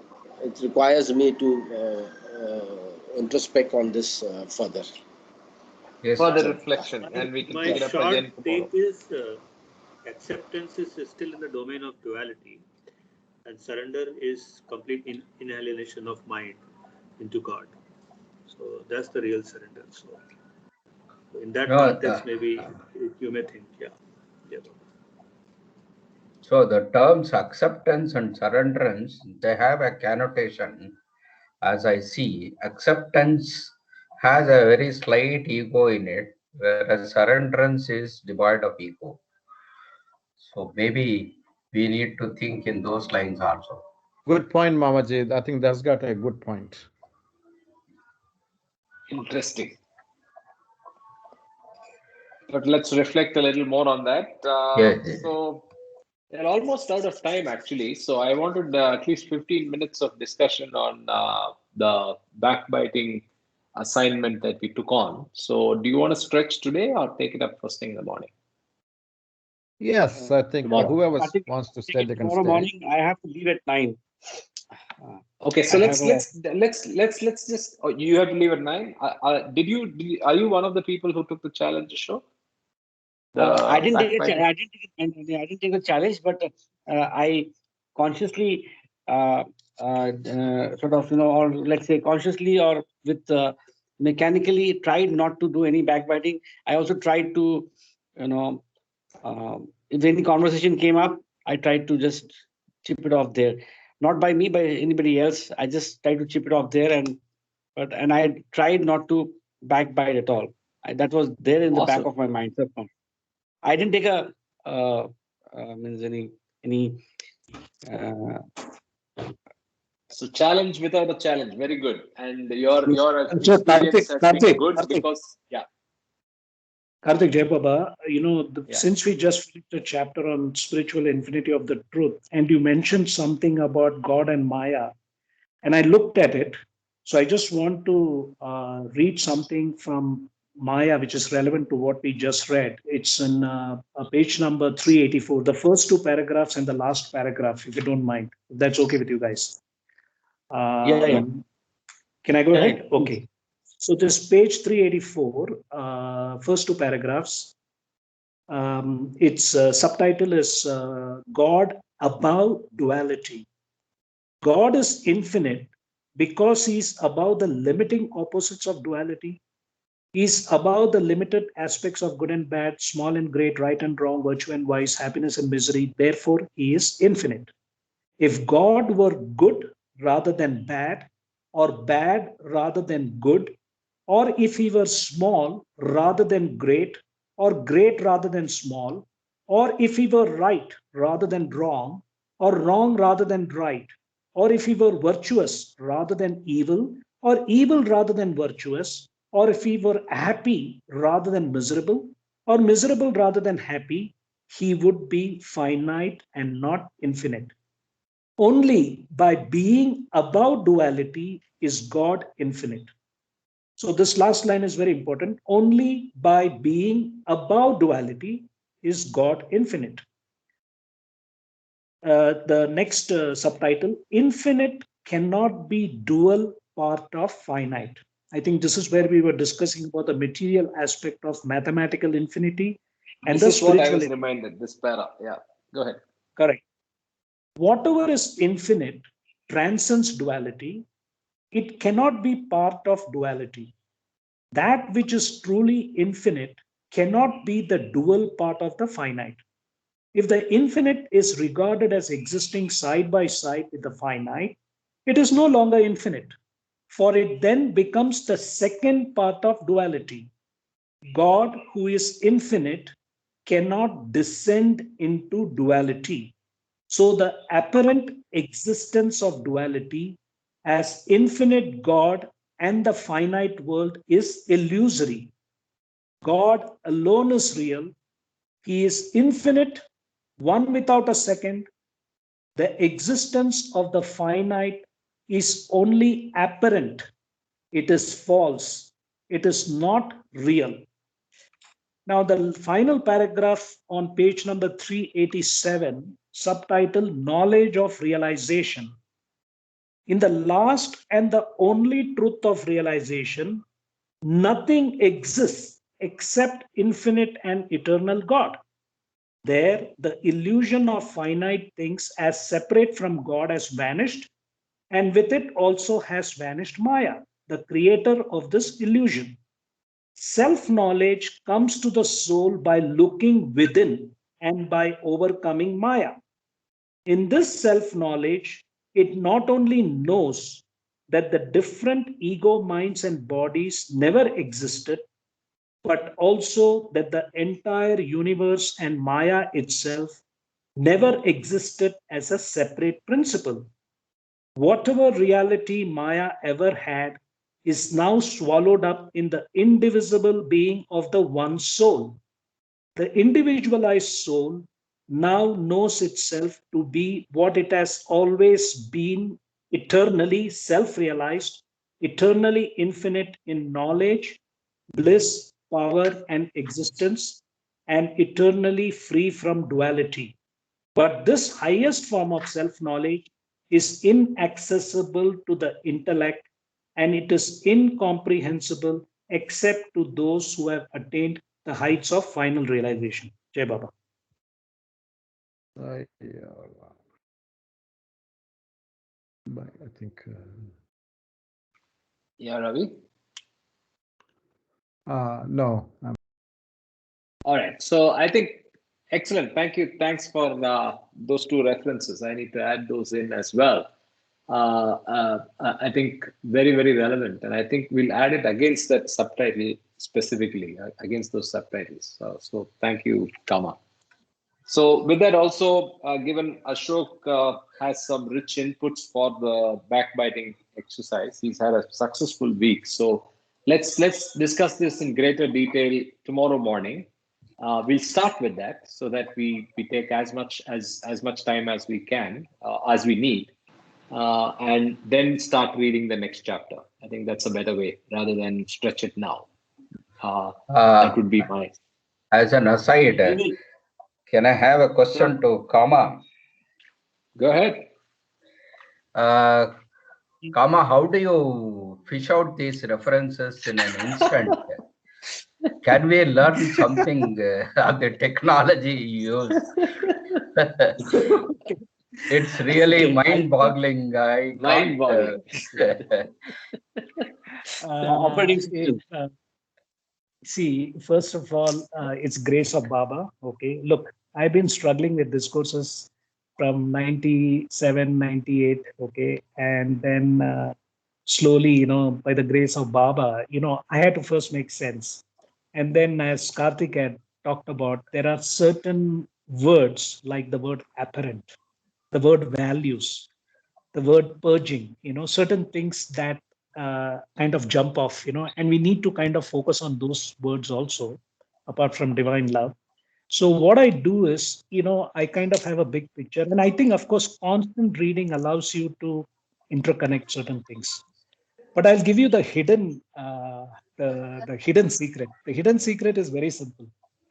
It requires me to introspect on this further. Yes, Further sir. reflection, and we can My pick it up short again tomorrow. take is acceptance is still in the domain of duality, and surrender is complete inhalation of mind into God. So that's the real surrender. So in that No, context, maybe you may think, yeah. so the terms acceptance and surrenderance, they have a connotation. As I see, acceptance has a very slight ego in it, whereas surrenderance is devoid of ego. So maybe we need to think in those lines also. Good point, Mamaji. I think that's got a good point. Interesting. But let's reflect a little more on that. So we're almost out of time, actually. So I wanted at least 15 minutes of discussion on the backbiting assignment that we took on. So do you want to stretch today or take it up first thing in the morning? Yes, I think whoever wants to stay, they can tomorrow stay. morning, I have to leave at 9. Okay, so let's just. Oh, you have to leave at 9. Are you one of the people who took the challenge show? I didn't take I didn't take the challenge, but I consciously sort of, or let's say consciously or with mechanically tried not to do any backbiting. I also tried to, if any conversation came up, I tried to just chip it off there. Not by me, by anybody else. I just tried to chip it off there, and I tried not to backbite at all. That was there in the back of my mind. I didn't take means any. So challenge without a challenge, very good. And your experience has been good because Karthik, Jai Baba, since we just finished a chapter on spiritual infinity of the truth, and you mentioned something about God and Maya, and I looked at it, so I just want to read something from Maya, which is relevant to what we just read. It's in page number 384, the first two paragraphs and the last paragraph, if you don't mind. If that's okay with you guys. Yeah. Can I go ahead? Okay. So this page 384, first two paragraphs. Its subtitle is God Above Duality. God is infinite because he's above the limiting opposites of duality. He's above the limited aspects of good and bad, small and great, right and wrong, virtue and vice, happiness and misery. Therefore, he is infinite. If God were good rather than bad, or bad rather than good, or if he were small rather than great, or great rather than small, or if he were right rather than wrong, or wrong rather than right, or if he were virtuous rather than evil, or evil rather than virtuous, or if he were happy rather than miserable, or miserable rather than happy, he would be finite and not infinite. Only by being above duality is God infinite. So this last line is very important. Only by being above duality is God infinite. The next subtitle, infinite cannot be dual part of finite. I think this is where we were discussing about the material aspect of mathematical infinity and this the is spiritual. What I was reminded, this para. Yeah, go ahead. Correct. Whatever is infinite transcends duality. It cannot be part of duality. That which is truly infinite cannot be the dual part of the finite. If the infinite is regarded as existing side by side with the finite, it is no longer infinite, for it then becomes the second part of duality. God, who is infinite, cannot descend into duality. So the apparent existence of duality as infinite God and the finite world is illusory. God alone is real. He is infinite, one without a second. The existence of the finite is only apparent. It is false. It is not real. Now, the final paragraph on page number 387, subtitle Knowledge of Realization. In the last and the only truth of realization, nothing exists except infinite and eternal God. There, the illusion of finite things as separate from God has vanished, and with it also has vanished Maya, the creator of this illusion. Self-knowledge comes to the soul by looking within and by overcoming Maya. In this self-knowledge, it not only knows that the different ego minds and bodies never existed, but also that the entire universe and Maya itself never existed as a separate principle. Whatever reality Maya ever had is now swallowed up in the indivisible being of the one soul. The individualized soul now knows itself to be what it has always been, eternally self realized, eternally infinite in knowledge, bliss, power, and existence, and eternally free from duality. But this highest form of self knowledge is inaccessible to the intellect, and it is incomprehensible except to those who have attained the heights of final realization. Jai Baba. I think. Yeah, Ravi. No. All right. So I think excellent. Thank you. Thanks for those two references. I need to add those in as well. I think very, very relevant. And I think we'll add it against that subtitle specifically, against those subtitles. So thank you, Kama. So with that also, given Ashok has some rich inputs for the backbiting exercise, he's had a successful week. So let's discuss this in greater detail tomorrow morning. We'll start with that so that we take as much time as we can, as we need, and then start reading the next chapter. I think that's a better way rather than stretch it now. That would be my. As an aside, can I have a question to Kama? Go ahead. Kama, how do you fish out these references in an instant? Can we learn something of the technology you use? It's really mind-boggling. Mind-boggling. See, first of all, it's grace of Baba. Okay, look, I've been struggling with discourses from 97, 98. Okay, and then slowly, by the grace of Baba, I had to first make sense. And then, as Karthik had talked about, there are certain words like the word apparent, the word values, the word purging, certain things that kind of jump off, and we need to kind of focus on those words also, apart from divine love. So what I do is, I kind of have a big picture. And I think, of course, constant reading allows you to interconnect certain things. But I'll give you the hidden secret. The hidden secret is very simple.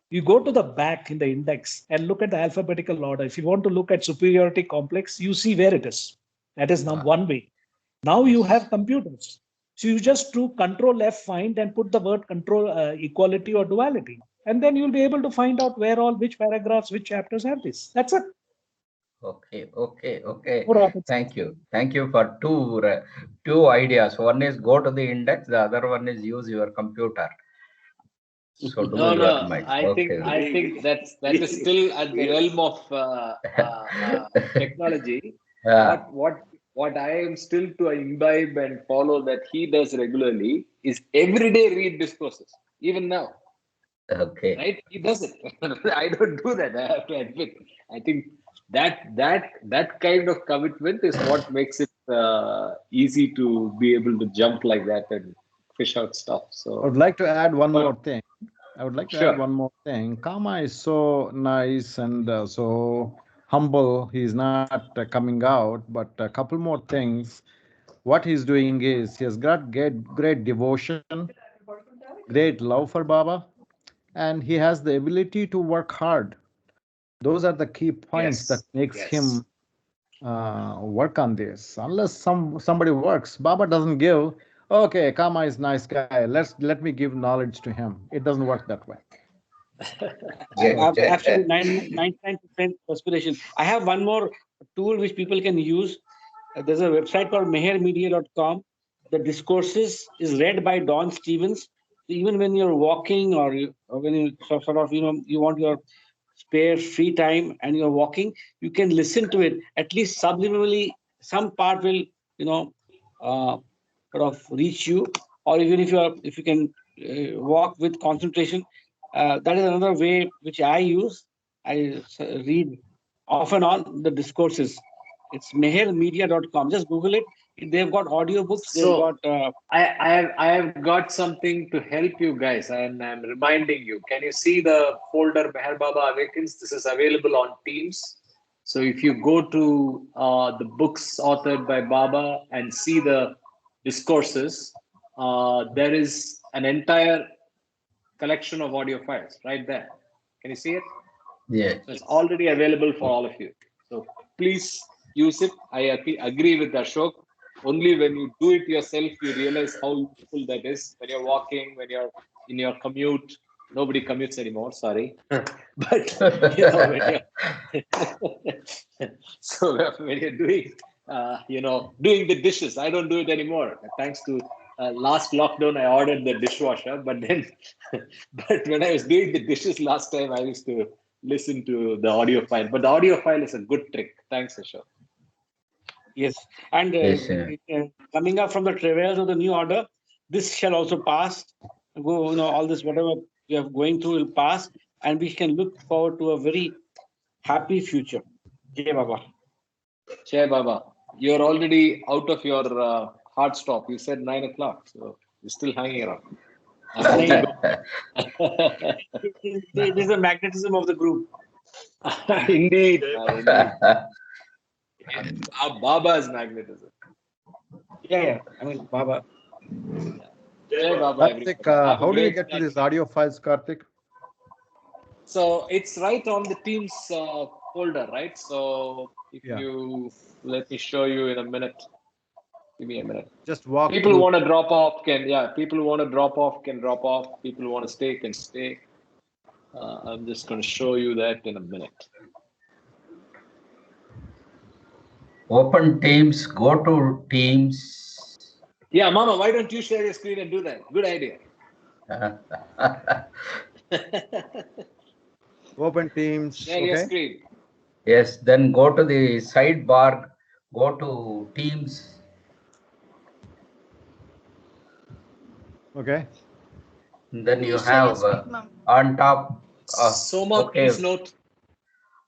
You go to the back in the index and look at the alphabetical order. If you want to look at superiority complex, you see where it is. That is one way. Now you have computers. So you just do Control F, find, and put the word control equality or duality. And then you'll be able to find out which paragraphs, which chapters have this. That's it. Okay. Thank you for two ideas. One is go to the index, the other one is use your computer. So do No, your no. mind. I think that is still at the realm of technology. Yeah. What I am still to imbibe and follow that he does regularly is every day read discourses, even now. Okay. Right? He does it. I don't do that. I have to admit. I think that kind of commitment is what makes it easy to be able to jump like that and fish out stuff. I So would like to add one more thing. Sure. Kama is so nice and so humble. He's not coming out, but a couple more things. What he's doing is he has got great devotion, great love for Baba, and he has the ability to work hard. Those are the key points that makes him work on this. Unless somebody works, Baba doesn't give. Okay, Kama is nice guy. Let me give knowledge to him. It doesn't work that way. Absolutely, 99% perspiration. I have one more tool which people can use. There's a website called mehermedia.com. The Discourses is read by Don Stevens. Even when you're walking or when you sort of, you want your spare free time and you're walking, you can listen to it. At least subliminally, some part will, sort of reach you. Or even if you can walk with concentration, that is another way which I use. I read off and on the Discourses. It's mehermedia.com. Just Google it. They've got audiobooks. They've got. I have got something to help you guys, and I'm reminding you. Can you see the folder Meher Baba Awakens? This is available on Teams. So if you go to the books authored by Baba and see the discourses, there is an entire collection of audio files right there. Can you see it? Yeah. So it's already available for all of you. So please use it. I agree with Ashok. Only when you do it yourself, you realize how useful that is. When you're walking, when you're in your commute, nobody commutes anymore. Sorry, but when you're so when you're doing, doing the dishes, I don't do it anymore. Thanks to last lockdown, I ordered the dishwasher. But then, but when I was doing the dishes last time, I used to listen to the audio file. But the audio file is a good trick. Thanks, Ashok. Yes, and coming up from the travails of the new order, this shall also pass. All this whatever we are going through will pass, and we can look forward to a very happy future. Jai Baba. Jai Baba. You're already out of your hard stop. You said 9 o'clock, so you're still hanging around. It is the magnetism of the group. Indeed. Baba's magnetism. Yeah. I mean, Baba. Jai Baba. Karthik, how do you get to these audio files, Karthik? So it's right on the Teams folder, right? So if you let me show you in a minute. Give me a minute. Just walk. People who want to drop off people who want to drop off can drop off. People who want to stay can stay. I'm just going to show you that in a minute. Open Teams, go to Teams. Yeah, Mama, why don't you share your screen and do that? Good idea. Open Teams. Share your screen. Yes, then go to the sidebar, go to Teams. Okay. Then you have on top. Soma, please note.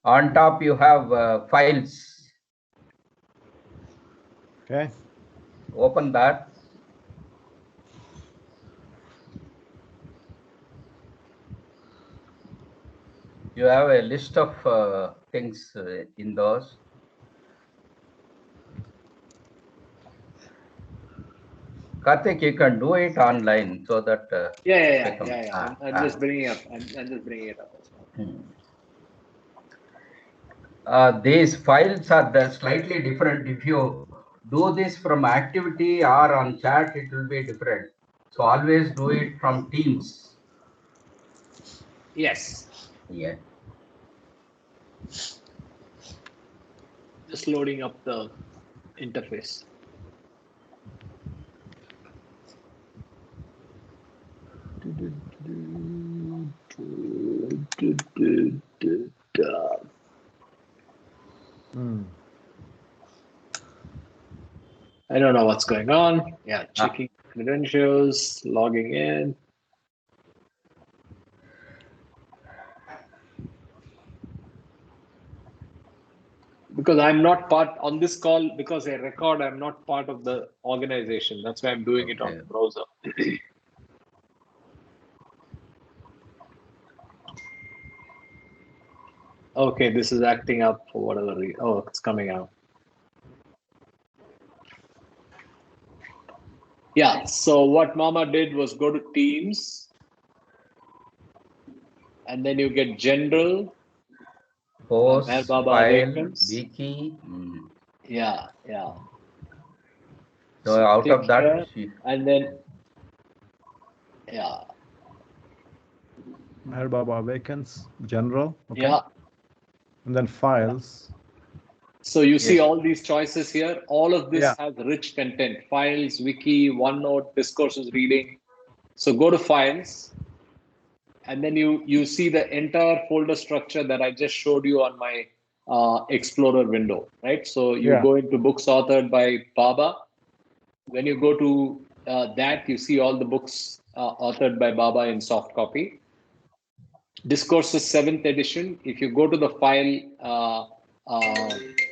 On top you have files. Okay. Open that. You have a list of things in those. Karthik, you can do it online so that. Yeah. I'm just bringing it up. I'm just bringing it up. These files are slightly different. If you do this from activity or on chat, it will be different. So always do it from Teams. Yes. Yeah. Just loading up the interface. I don't know what's going on. Yeah, checking credentials, logging in. Because I'm not part on this call, because I record, I'm not part of the organization. That's why I'm doing it on the browser. Okay, this is acting up for whatever reason. Oh, it's coming out. Yeah, so what Mama did was go to Teams, and then you get General, Host, Baba file, Awakens. wiki. Yeah. So out of that, and then Meher Baba Awakens, General. Okay. Yeah. And then files. So you see all these choices here. All of this Yeah. has rich content: files, wiki, OneNote, discourses, reading. So go to files, and then you see the entire folder structure that I just showed you on my Explorer window, right? So you go into books authored by Baba. When you go to that, you see all the books authored by Baba in soft copy. Discourses 7th edition. If you go to the file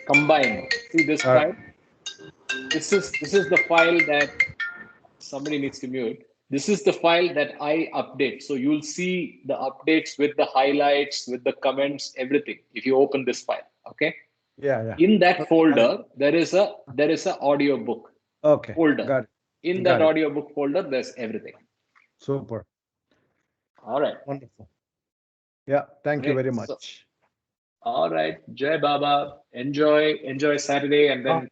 combined, see this file. This is the file that somebody needs to mute. This is the file that I update. So you'll see the updates with the highlights, with the comments, everything. If you open this file, okay. Yeah. In that folder, there is a audio book. Okay. Folder. Got it. In that audio book folder, there's everything. Super. All right. Wonderful. Yeah. Thank you very much. So, all right. Jai Baba. Enjoy Saturday, and then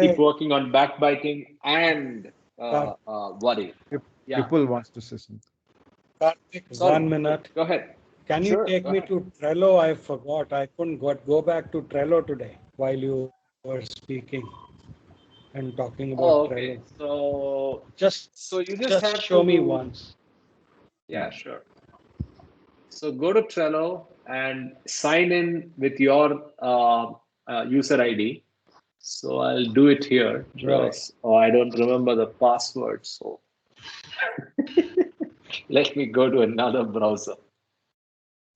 keep working on backbiting and worry. People wants to say something. Karthik, 1 minute. Go ahead. Can you take me to Trello? I forgot. I couldn't go back to Trello today while you were speaking and talking about Trello. So you just have show to me once. Yeah, sure. So go to Trello and sign in with your user ID. So I'll do it here. Just, I don't remember the password. So let me go to another browser.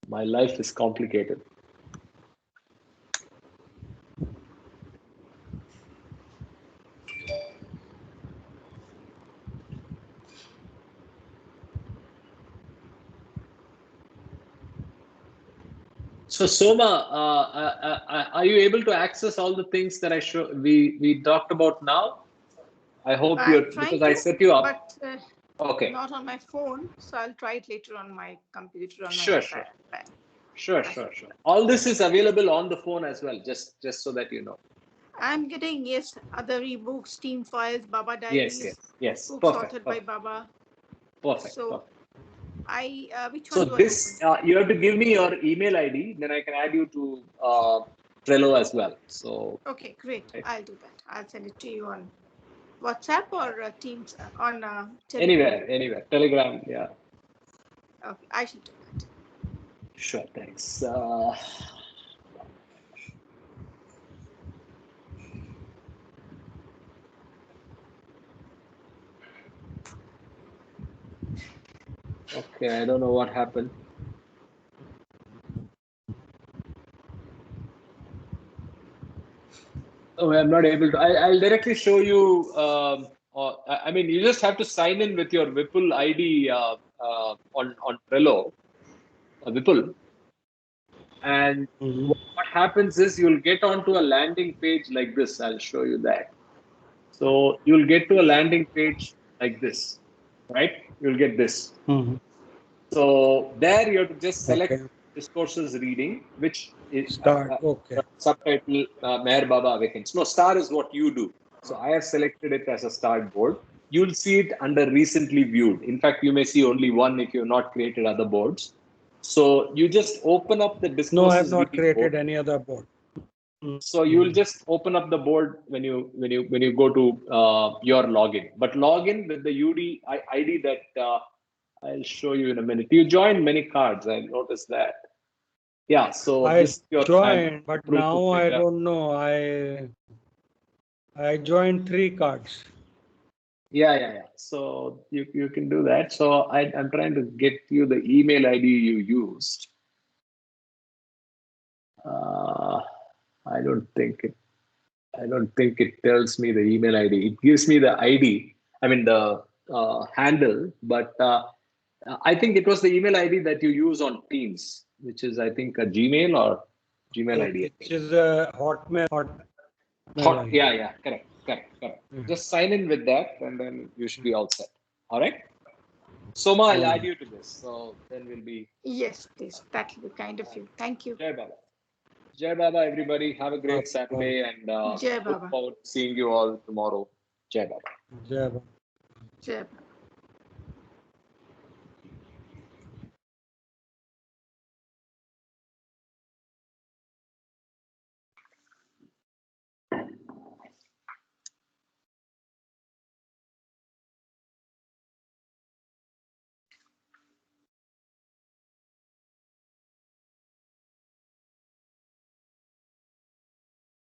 My life is complicated. So Soma, are you able to access all the things that we talked about now? I hope because I set you up. But okay. Not on my phone, so I'll try it later on my computer. Sure. All this is available on the phone as well, just so that you know. I'm getting other ebooks, team files, Baba diaries. Yes. Books authored by Baba. Perfect. So which one? So this you have to give me your email ID, then I can add you to Trello as well. So okay, great. I'll do that. I'll send it to you on WhatsApp or Teams on Telegram. Anywhere. Telegram, yeah. Okay, I should do that. Sure, thanks. Okay, I don't know what happened. Oh, I'm not able to. I'll directly show you. I mean, you just have to sign in with your Vipul ID on Trello, Vipul. And what happens is you'll get onto a landing page like this. I'll show you that. So you'll get to a landing page like this, right? You'll get this. So there you have to just select Discourses reading, which is subtitle Meher Baba Awakens. No, star is what you do. So I have selected it as a start board. You'll see it under recently viewed. In fact, you may see only one if you've not created other boards. So you just open up the Discourses. No, I have not created any other board. So you will just open up the board when you go to your login. But log in with the UD ID that I'll show you in a minute. You joined many cards. I noticed that. Yeah. So I this is your joined, time. but now I don't know. I joined 3 cards. Yeah. So you can do that. So I'm trying to get you the email ID you used. I don't think it tells me the email ID. It gives me the ID. I mean the handle, but I think it was the email ID that you use on Teams, which is I think a Gmail or Gmail ID. Which is a Hotmail. Yeah. Correct. Just sign in with that, and then you should be all set. All right. Soma, I'll add you to this. So then we'll be. Yes, please. That will be kind of you. Thank you. Jai Baba. Jai Baba, everybody. Have a great Saturday, and Jai look Baba. forward to seeing you all tomorrow. Jai Baba. Jai Baba. Jai Baba.